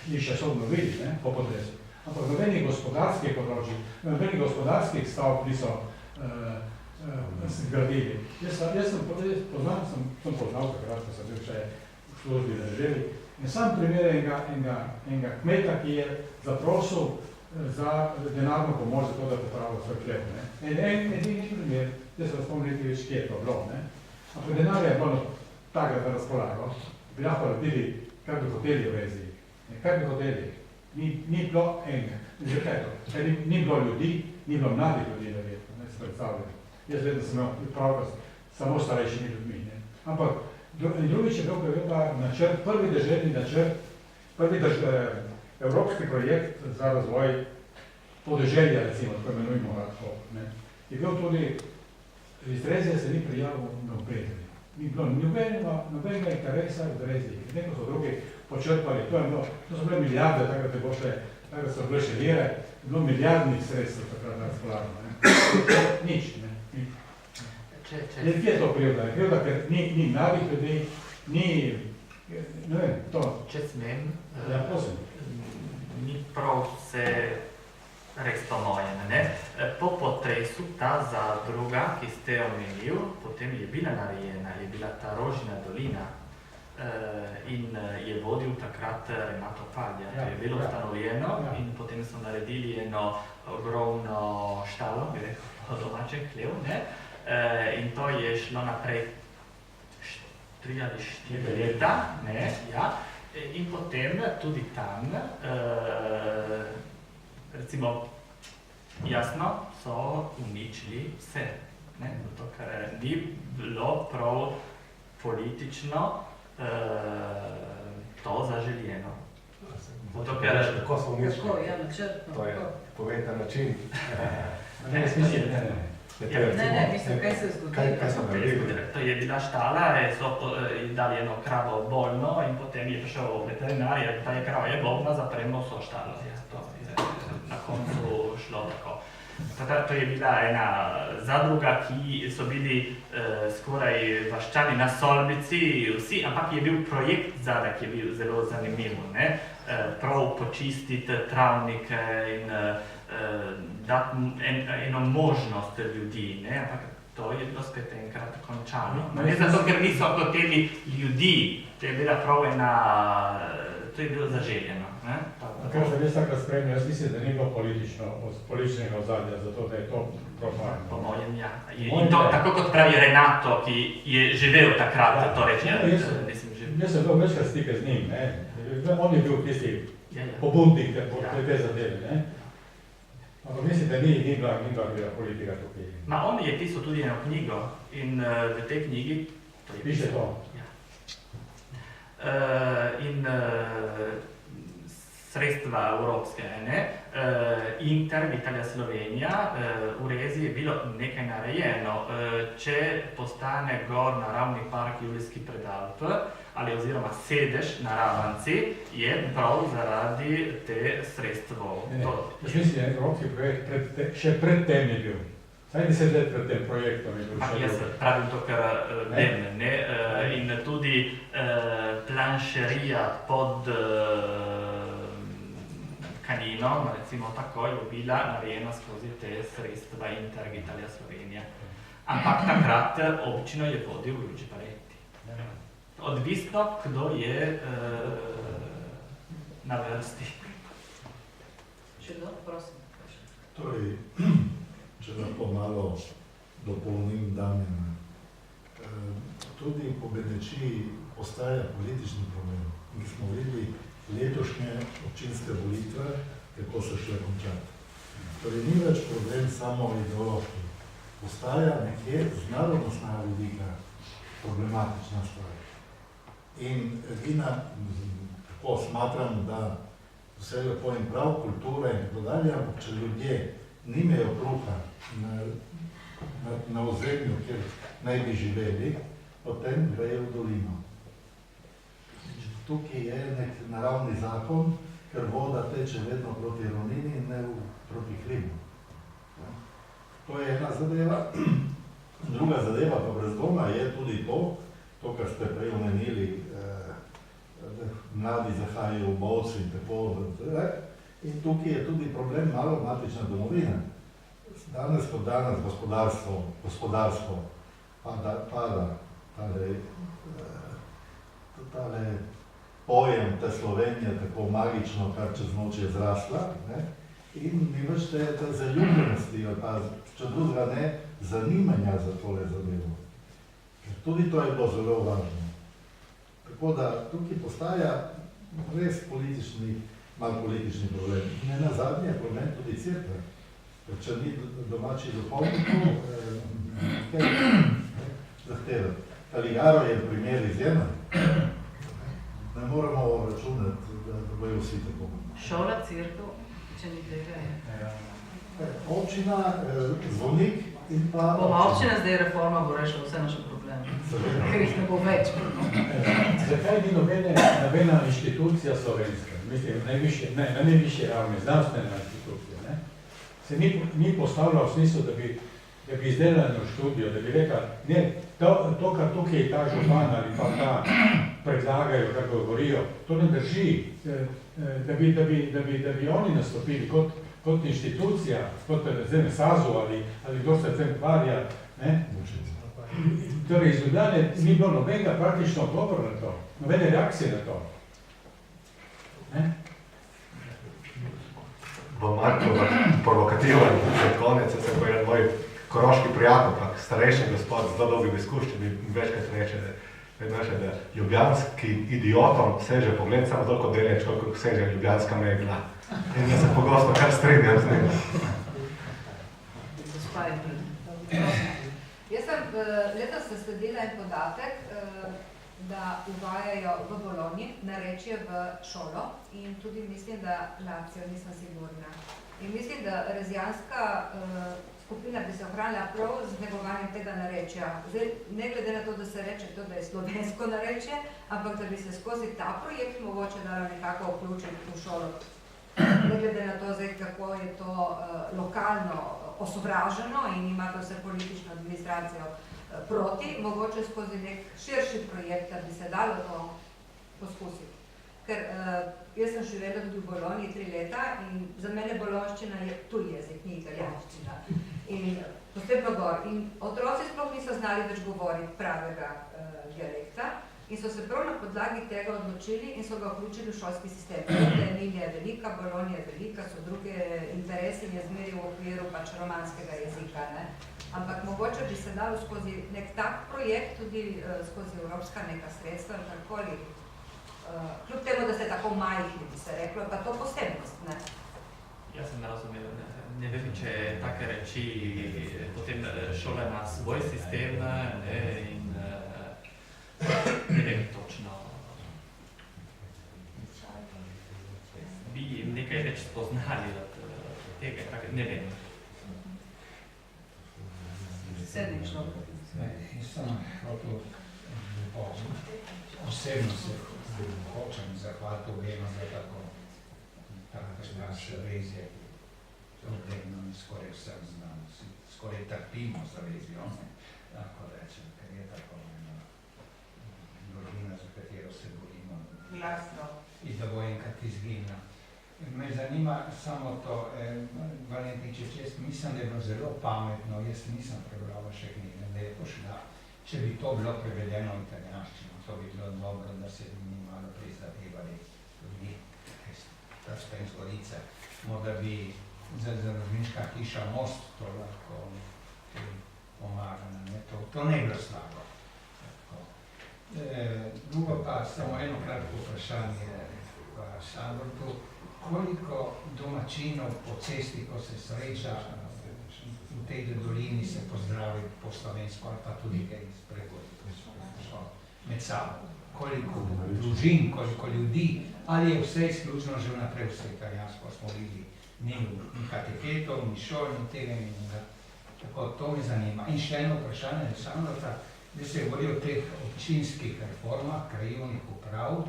hiša, so obnovili, ne, po potresu. Ampak nobenih gospodarskih področij, nobenih gospodarskih stavb niso gradili. Jaz sem poznal takrat, ko sem bil še v službi na deželi, in sam primer enega kmeta, ki je zaprosil za denarno pomoč za to, da popravijo svoj hleb. Edini primer, da se vas spomniti več, kje je to bilo. Ampak denar je bilo takrat na razpolago, bi lahko naredili, kar bi hoteli v Reziji. Kar bi hoteli. Ni bilo enega. Ni bilo ljudi, ni bilo mladih ljudi, verjetno, ne se predstavljam. Jaz vedno sem imel pravkaz samo starejšimi ljudmi. Ampak drugič je bil pa načrt, prvi deželni načrt, prvi evropski projekt za razvoj podeželja, recimo, tako imenujemo tako. Je bil tudi, iz Rezije se ni prijavil nobenega. Ni bilo nobenega interesa v Reziji. Neko so drugi počrpali, to so bile milijarde, takrat so bile še vire, je bilo milijardnih sredstev takrat razpolagano. Nič. Kje je to krivda? Krivda, ker ni mladih ljudi, ni, ne vem, to. Če smem, Ja, prosim. ni prav vse res po mojem, ne? Po potresu ta zadruga, ki ste jo omenil, potem je bila narejena, je bila ta Rožina dolina in je vodil takrat Renato Paglia. To je bilo ustanovljeno in potem so naredili eno ogromno štalo, bi rekel, po domačem hlev, ne? In to je šlo naprej 3 ali 4 leta, ne, ja. In potem tudi tam, recimo, jasno so uničili vse, ne, zato ker ni bilo prav politično to zaželjeno. Zato ker... Tako so uničili. Tako, ja, načrtno. To je povedan način. Ne, mislim, ne. Ne, mislim, kaj se je zgodilo. Kaj so naredili? To je bila štala, so dali eno kravo bolno in potem je prišel veterinar, ta je krava je bolna, zapremo vso štalo. To je na koncu šlo tako. To je bila ena zadruga, ki so bili skoraj vaščani na Solbici, vsi, ampak je bil projekt zadaj, ki je bil zelo zanimiv, ne? Prav počistiti travnike in dati eno možnost ljudi, ne? Ampak to je bilo spet enkrat končano. Ne zato, ker niso hoteli ljudi, to je bila prav ena, to je bilo zaželjeno. Kar se res takrat spremlja, jaz mislim, da ni bilo političnega ozadja, zato da je to propadno. Po mojem, ja. In to, tako kot pravi Renato, ki je živel takrat, to reči, nisem živel. Jaz sem bil večkrat stike z njim, ne. On je bil tisti pobudnik te zadeve, ne. Ampak mislim, da ni bila politika tukaj. Ma on je pisal tudi eno knjigo in v tej knjigi... Piše to? Ja. In sredstva evropske, ne? Inter, Italija, Slovenija, v Reziji je bilo nekaj narejeno. Če postane gor naravni park Julijski predalp, ali oziroma sedež na Ravanci, je prav zaradi te sredstvo. Jaz mislim, da je evropski projekt še pred tem je bil. Saj 10 let pred tem projektom je bil še bil. Jaz pravim to, kar vem, ne? In tudi planšerija pod Kanino, recimo tako, je bila narejena skozi te sredstva Inter, Italija, Slovenija. Ampak takrat občino je vodil Luigi Paretti. Odvisno, kdo je na vrsti. Še kdo? Prosim. Torej, če lahko malo dopolnim Damjana. Tudi po Benečiji postaja politični problem. Mi smo videli letošnje občinske volitve, kako so šle končati. Torej, ni več problem samo ideološki. Postaja nekje z narodnostnega vidika problematična stvar. In edina, tako smatram, da vse lepo in prav, kultura in tako dalje, ampak če ljudje nimajo kruha na ozemlju, kjer naj bi živeli, potem grejo v dolino. Tukaj je nek naravni zakon, ker voda teče vedno proti ravnini in ne proti hribu. To je ena zadeva. Druga zadeva pa brez dvoma je tudi to, kar ste prej omenili, mladi zahajajo v bovci in tako. In tukaj je tudi problem malo matična domovina. Danes kot danes gospodarstvo pada tale pojem te Slovenije tako magično, kar čez noč je zrasla, in ni več te zaljubljenosti ali pa, če drugega ne, zanimanja za tole zadevo. Ker tudi to je bilo zelo važno. Tako da tukaj postaja res malo politični problem. Ne nazadnje je problem tudi cerkve. Ker če ni domači duhovnikov, kaj zahtevati. Kaligaro je primer izjemen. Ne moramo računati, da bojo vsi tako. Šola, cerkev, če ni tega je. Občina, zvonik in pa... Občina zdaj reforma bo rešila vse naše probleme. Ker jih ne bo več. Zakaj ni nobena inštitucija slovenska, mislim, na najvišji ravni, znanstvena inštitucija, ne? Se ni postavila v smislu, da bi izdelala eno študijo, da bi rekla, ne, to, kar tukaj je ta župan ali pa ta predlagajo, kar govorijo, to ne drži, da bi oni nastopili kot inštitucija, kot SAZU ali kdo se tem varja, ne? Torej, iz Ljubljane ni bilo nobenega praktično odgovora na to, nobene reakcije na to. Ne? Bom malo provokativen, za konec, se bo en moj koroški prijatelj, pa starejši gospod z zelo dolgim izkušnjam, mi večkrat reče, da ljubljanski idiotom seže pogled samo toliko deleč, koliko seže ljubljanska megla. In da se pogosto kar strinjam z njim. Jaz sem letos zasledila en podatek, da uvajajo v Bologni narečje v šolo in tudi mislim, da Lacijo, nisem sigurna. In mislim, da rezijanska skupina bi se ohranila prav z negovanjem tega narečja. Zdaj, ne glede na to, da se reče to, da je slovensko narečje, ampak da bi se skozi ta projekt mogoče dalo nekako vključiti v šolo. Ne glede na to, zdaj, kako je to lokalno osovraženo in ima to vse politično administracijo proti, mogoče skozi nek širši projekt, da bi se dalo to poskusiti. Ker jaz sem živela tudi v Bologni 3 leta in za mene bolonščina je tuj jezik, ni italijanščina. In posebno gor. In otroci sploh niso znali več govoriti pravega dialekta in so se prav na podlagi tega odločili in so ga vključili v šolski sistem. Emilija je velika, Bologna je velika, so druge interese in je zmeri v okviru pač romanskega jezika, ne? Ampak mogoče bi se dalo skozi nek tak projekt, tudi skozi evropska neka sredstva, karkoli, kljub temu, da ste tako majhni, bi se reklo, pa to posebnost, ne? Jaz sem razumel, ne vem, če take reči potem šole na svoj sistem in ne vem točno. Bi nekaj več spoznali od tega, ne vem. Sedmi človek. Jaz sem hotel osebno se hočem zahvaliti obema za tako naše rezijo. Odredno mi skoraj vsem znamo, skoraj trpimo za rezijo, lahko rečem, ker je tako ena družina, za katero se borimo. Glasno. In da bo enkrat izginila. Me zanima samo to, Valentinič, jaz mislim, da je bilo zelo pametno, jaz nisem prebral še knjige, da je pošla, če bi to bilo prevedeno v italijanščino, to bi bilo dobro, da se mi malo prizadevali ljudi, ta Spenz Gorice, morda bi založniška hiša Most to lahko pomagala, to ne je bilo slabo. Drugo pa, samo eno kratko vprašanje v Šabrtu, koliko domačinov po cesti, ko se sreča v tej dolini, se pozdravi po slovensko ali pa tudi kaj med sabo? Koliko družin, koliko ljudi, ali je vse izključno že vnaprej vse italijansko, smo videli, ni kateketov, ni šol, ni tega, ni njega. Tako, to me zanima. In še eno vprašanje, Aleksandra, da se govori o teh občinskih reformah, krajevnih uprav,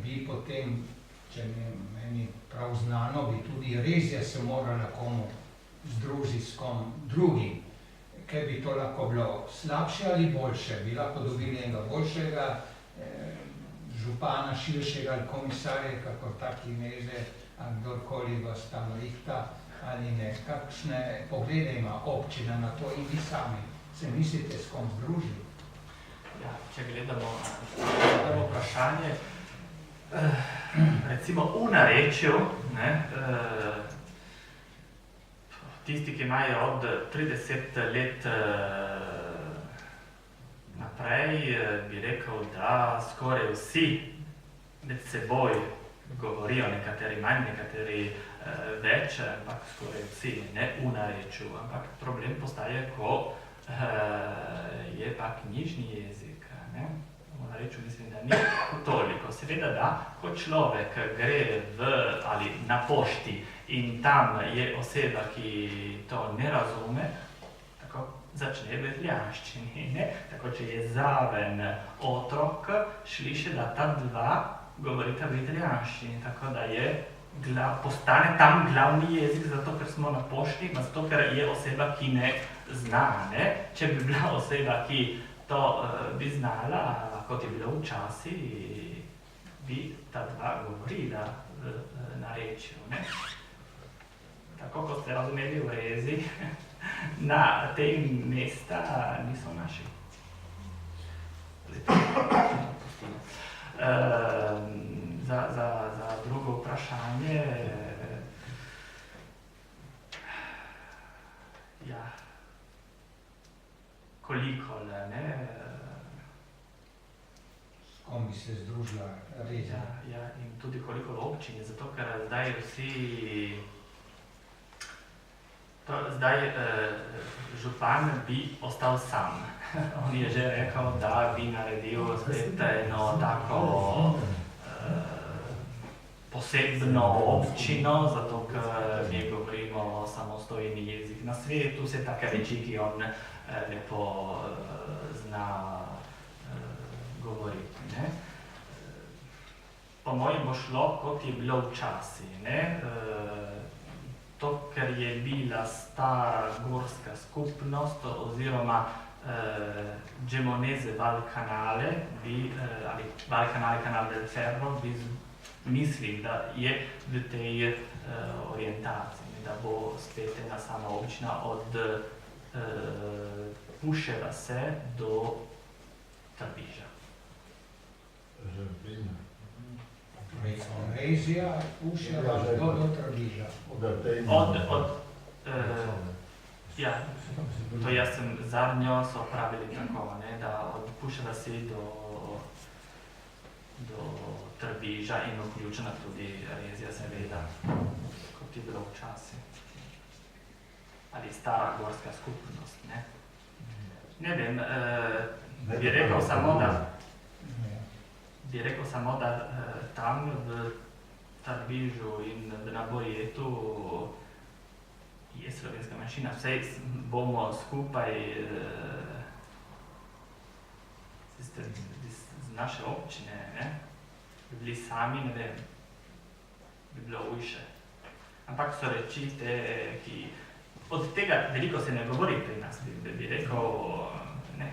bi potem, če meni prav znano, bi tudi Rezija se morala komu združiti s kom drugim, ker bi to lahko bilo slabše ali boljše, bi lahko dobili enega boljšega župana, širšega ali komisarja, kako taki meze, ali kdorkoli vas tam rihta, ali ne, kakšne poglede ima občina na to in vi sami se mislite s kom združiti? Ja, če gledamo prvo vprašanje, recimo v narečju, tisti, ki imajo od 30 let naprej, bi rekel, da skoraj vsi med seboj govorijo, nekateri manj, nekateri več, ampak skoraj vsi, ne v narečju, ampak problem postaje, ko je pa knjižni jezik, ne? V narečju mislim, da ni toliko. Seveda, da, ko človek gre ali na pošti in tam je oseba, ki to ne razume, tako začne v italijanščini, ne? Tako, če je zraven otrok, sliši, da ta dva govorita v italijanščini, tako da postane tam glavni jezik, zato ker smo na pošti, zato ker je oseba, ki ne zna, ne? Če bi bila oseba, ki to bi znala, kot je bilo včasih, bi ta dva govorila v narečju, ne? Tako, kot ste razumeli v rezi, na tem mesta niso naši. Za drugo vprašanje, ja, koliko, ne? S kom bi se združila Rezija? Ja, in tudi koliko v občini, zato ker zdaj vsi, župan bi ostal sam. On je že rekel, da bi naredil spet eno tako posebno občino, zato ker mi govorimo samostojni jezik na svetu, vse take reči, ki on lepo zna govoriti, ne? Po mojem bo šlo, kot je bilo včasih, ne? To, ker je bila stara gorska skupnost oziroma Gemonese Val Canale, ali Val Canale, Canal del Ferro, mislim, da je v tej orientaciji, da bo spet ena sama občina od Puše vase do Trbiža. Torej so Rezija, Puše vas do Trbiža. Ja, to jaz sem zadnjo so pravili tako, ne, da od Puše vasi do Trbiža in vključena tudi Rezija, seveda, kot je bilo včasih. Ali stara gorska skupnost, ne. Ne vem, bi rekel samo, da tam v Trbižu in na Borjetu je slovenska manjšina, vsej bomo skupaj z naše občine, ne, bi bili sami, ne vem, bi bilo ujše. Ampak so reči te, ki od tega veliko se ne govori pri nas, bi rekel, ne,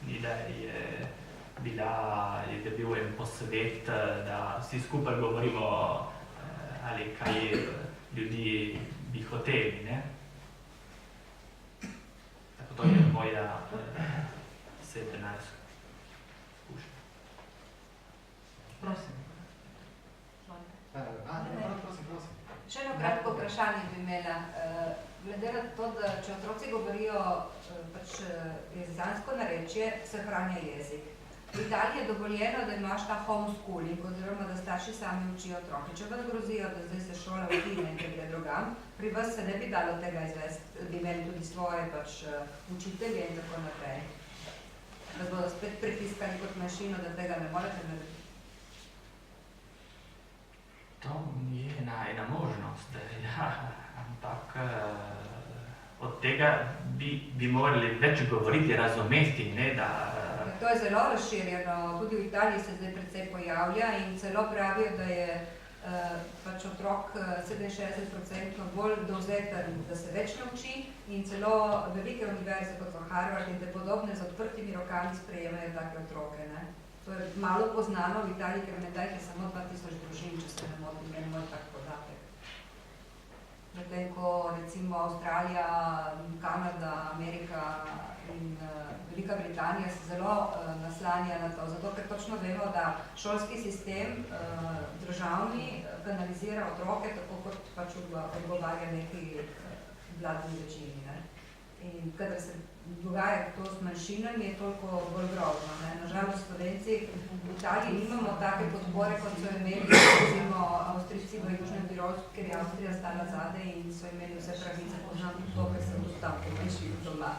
ni da je bil en posvet, da vsi skupaj govorimo, ali kaj ljudi bi hoteli, ne. Tako to je moja osebna izkušnja. Prosim. Prosim. Še eno kratko vprašanje bi imela. Glede na to, da če otroci govorijo jezizansko narečje, se hranja jezik. V Italiji je dovoljeno, da imaš ta homeschooling, oziroma da starši sami učijo otroke. Če vas grozijo, da zdaj se šola ukine in gre drugam, pri vas se ne bi dalo tega izvesti, bi imeli tudi svoje učitelje in tako naprej. Da bodo spet pritiskali kot manjšino, da tega ne morete narediti. To je ena možnost, ja, ampak od tega bi morali več govoriti, razumeti, ne, da... To je zelo razširjeno, tudi v Italiji se zdaj precej pojavlja in celo pravijo, da je otrok 67% bolj dovzeten, da se več nauči in celo velike univerze kot v Harvard in te podobne z odprtimi rokami sprejemajo take otroke, ne. To je malo poznano v Italiji, ker ne dajte samo 2000 družin, če se ne motim, ne moj tak podatek. Medtem ko recimo Avstralija, Kanada, Amerika in Velika Britanija se zelo naslanja na to, zato ker točno vemo, da šolski sistem državni kanalizira otroke, tako kot odgovarja neki vladni večini. Ne? In kadar se dogaja to s manjšinami, je toliko bolj grozno. Nažalost, Slovenci v Italiji nimamo take podpore, kot so imeli recimo Avstrijci v Južnem Tirolsku, ker je Avstrija stala zadaj in so imeli vse pravice, poznam tudi to, ker sem tudi tam pomišljil doma.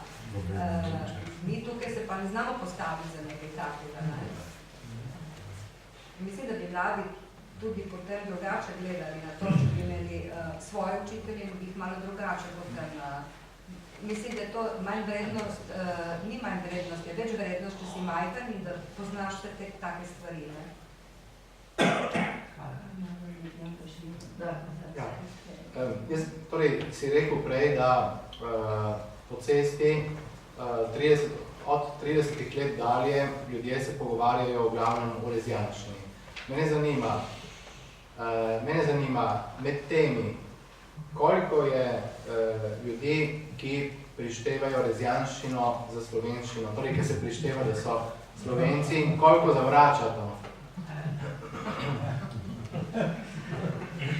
Mi tukaj se pa ne znamo postaviti za nekaj takega. Ne? Mislim, da bi vladi tudi potem drugače gledali na to, če bi imeli svoje učitelje in bi jih malo drugače potem. Mislim, da je to manj vrednost, ni manj vrednost, je več vrednost, če si majhen in da poznaš vse te take stvari. Ne? Jaz torej si rekel prej, da po cesti od 30 let dalje ljudje se pogovarjajo v glavnem o rezijanščini. Mene zanima med temi, koliko je ljudi, ki prištevajo rezijanščino za slovenščino, torej, ki se prišteva, da so Slovenci, in koliko zavrača to?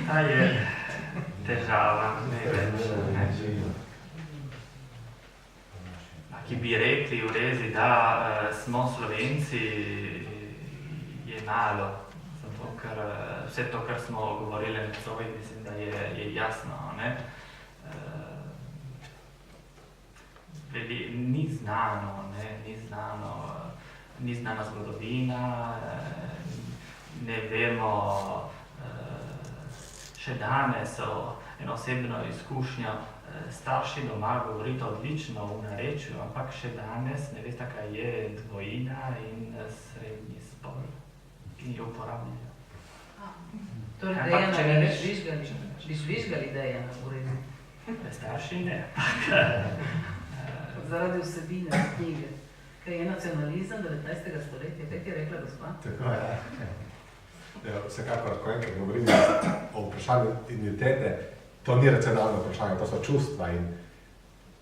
Ta je težava, ne več. Ki bi rekli v rezi, da smo Slovenci, je malo. Zato, ker vse to, kar smo govorili med seboj, mislim, da je jasno. Ne? Ni znana zgodovina, ne vemo, še danes eno osebno izkušnjo, starši doma govorite odlično v narečju, ampak še danes ne veste, kaj je dvojina in srednji spol, ki jo uporabljajo. Torej, Dejana ne bi žvižgali Dejana v redu? Starši ne. Zaradi vsebine knjige. Kaj je nacionalizem 19. stoletja? Kaj ti je rekla gospa? Tako je. Vsekakor, ko enkrat govorim o vprašanju identitete, to ni racionalno vprašanje, to so čustva in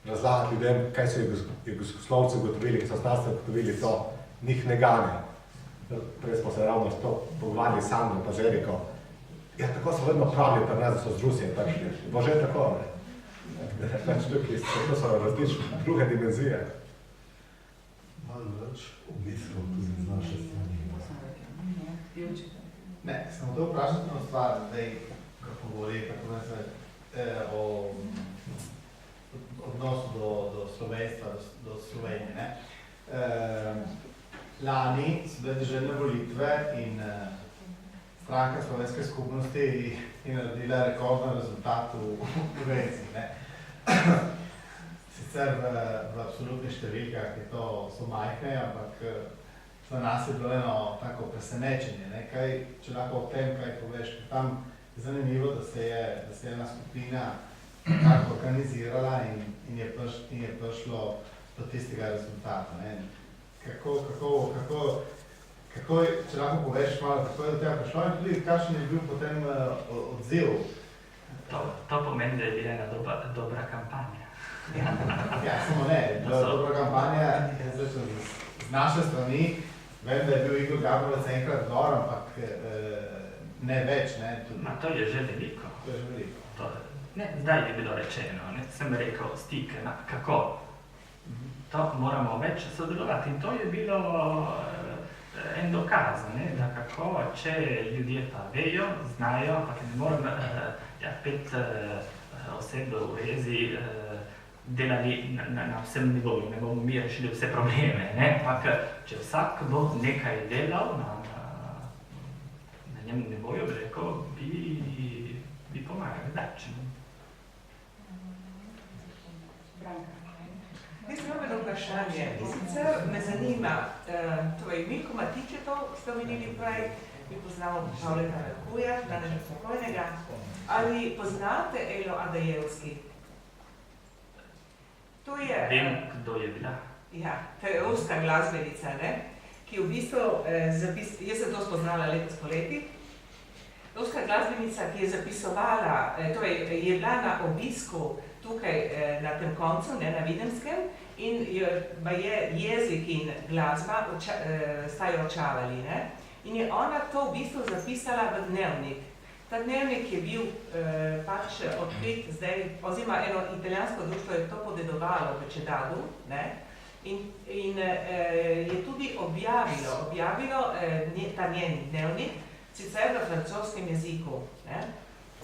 razlagati ljudem, kaj so jugoslovci ugotovili, ki so znanstveno ugotovili, to njih ne gane. Prej smo se ravno to pogovarjali Sandro pa z Eriko. Ja, tako so vedno pravili, pa ne, da so z Rusije prišli. Bo že tako, ne? Več tukaj, to so različne druge dimenzije. Malo več obiskov tudi z naše strani. Ne, samo to vprašati na stvar, zdaj, kako govori, o odnosu do slovenstva, do Slovenije. Ne? Lani so bile državne volitve in stranka slovenske skupnosti je naredila rekordni rezultat v Slovenci. Sicer v absolutnih številkah so majhne, ampak za nas je bilo eno tako presenečenje. Kaj, če lahko o tem kaj poveš, tam je zanimivo, da se je ena skupina tako organizirala in je prišlo do tistega rezultata. Kako, če lahko poveš malo, kako je do tega prišlo in tudi kakšen je bil potem odziv? To pomeni, da je bila ena dobra kampanja. Ja, samo ne, dobra kampanja z naše strani. Vem, da je bil Igor Gabrovec enkrat gor, ampak ne več. To je že veliko. Zdaj je bilo rečeno, sem rekel stike, kako? To moramo več sodelovati in to je bilo en dokaz, da kako, če ljudje pa vejo, znajo, ampak ne moram 5 oseb v rezi delali na vsem nivoju, ne bomo mi rešili vse probleme, ampak če vsak bo nekaj delal na njem nivoju, bi rekel, bi pomagali več. Jaz imam eno vprašanje. Sicer me zanima, torej Milko Matičetov ste omenili prej, mi poznamo Pavleta Rakuja, danes že pokojnega. Ali poznate Elo Adajevski? Vem, kdo je bila. Ja, to je ruska glasbenica, ki v bistvu, jaz sem to spoznala letos poleti, ruska glasbenica, ki je zapisovala, torej je bila na obisku tukaj na tem koncu, na Videmskem, in je jezik in glasba sta jo očavali. In je ona to v bistvu zapisala v dnevnik. Ta dnevnik je bil pač odkrit zdaj, oziroma eno italijansko društvo je to podedovalo v Čedadu, ne? In je tudi objavilo ta njen dnevnik, sicer v francoskem jeziku, ne?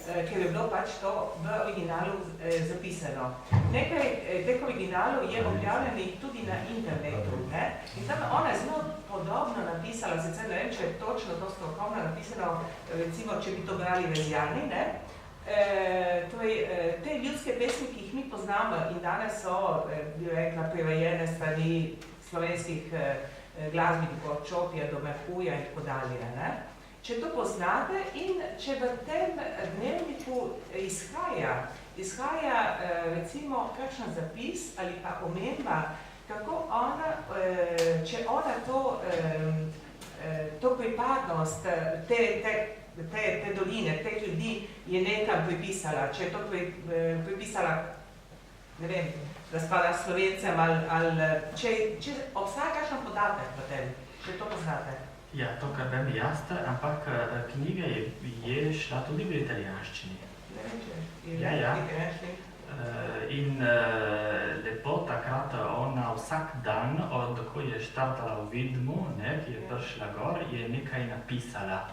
Ker je bilo pač to v originalu zapisano. Nekaj teh originalov je objavljenih tudi na internetu, ne? In tam ona je zelo podobno napisala, sicer ne vem, če je točno to strokovno napisano, recimo, če bi to brali Rezjani, ne? Torej, te ljudske pesmi, ki jih mi poznamo in danes so, bi rekla, prirejene strani slovenskih glasbenikov, od Čopija do Merkurja in tako dalje, ne? Če to poznate in če v tem dnevniku izhaja recimo kakšen zapis ali pa omemba, kako ona, če ona to pripadnost te doline, teh ljudi je nekam pripisala, če je to pripisala, ne vem, da spada Slovencem ali če obstaja kakšen podatek v tem, če to poznate. Ja, to, kar vem jaz, ampak knjiga je šla tudi v italijanščini. Ja. In lepo takrat ona vsak dan, od ko je štartala v Vidmu, ki je prišla gor, je nekaj napisala.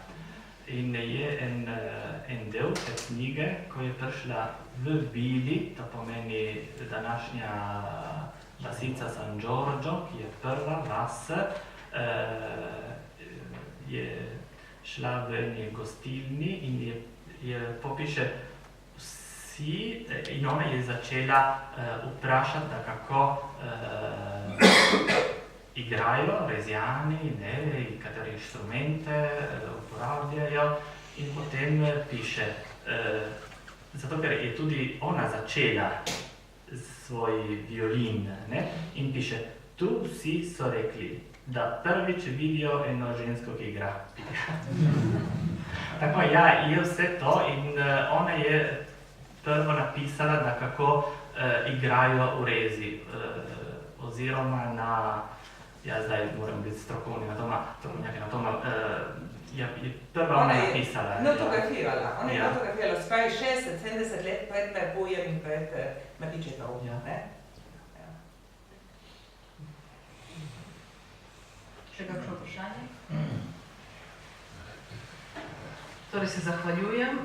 In je en del te knjige, ko je prišla v Bili, to pomeni današnja vasica San Giorgio, ki je prva vas, je šla v eni gostilni in je popiše vsi in ona je začela vprašati, da kako igrajo Rezjani, katere inštrumente uporabljajo in potem piše, zato ker je tudi ona začela svoj violin in piše, tu vsi so rekli, da prvič vidijo eno žensko, ki igra. Tako, ja, je vse to in ona je prvo napisala, da kako igrajo v rezi, oziroma na, ja, zdaj moram biti strokovnjaki na toma, je prva ona napisala. Notografirala, ona je notografirala, spravi 60-70 let pred Merkurjem in pred Matičetov, ne? Še kakšno vprašanje? Torej se zahvaljujem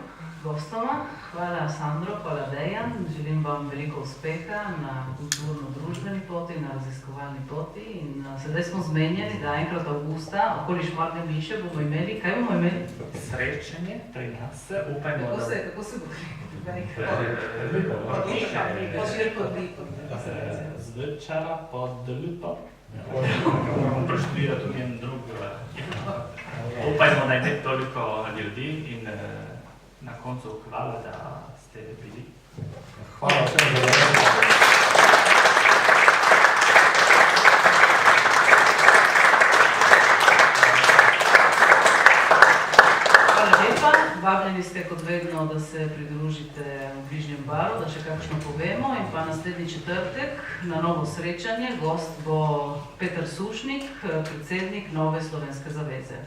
gostoma. Hvala Sandro, hvala Dejan. Želim vam veliko uspeha na kulturno-družbeni poti, na raziskovalni poti. In sedaj smo zmenjeni, da enkrat avgusta, okoli Šmartne Miše, bomo imeli, kaj bomo imeli? Srečanje pri nas, upajmo, da... Kako se bo Zvečera pod Lupo. Moramo preštudirati tudi en drug. Upajmo, da je toliko ljudi in na koncu hvala, da ste bili. Hvala vsem za vreme. Vabljeni ste kot vedno, da se pridružite v bližnjem baru, da še kakšno povemo in pa naslednji četrtek na novo srečanje. Gost bo Peter Sušnik, predsednik Nove Slovenske zaveze.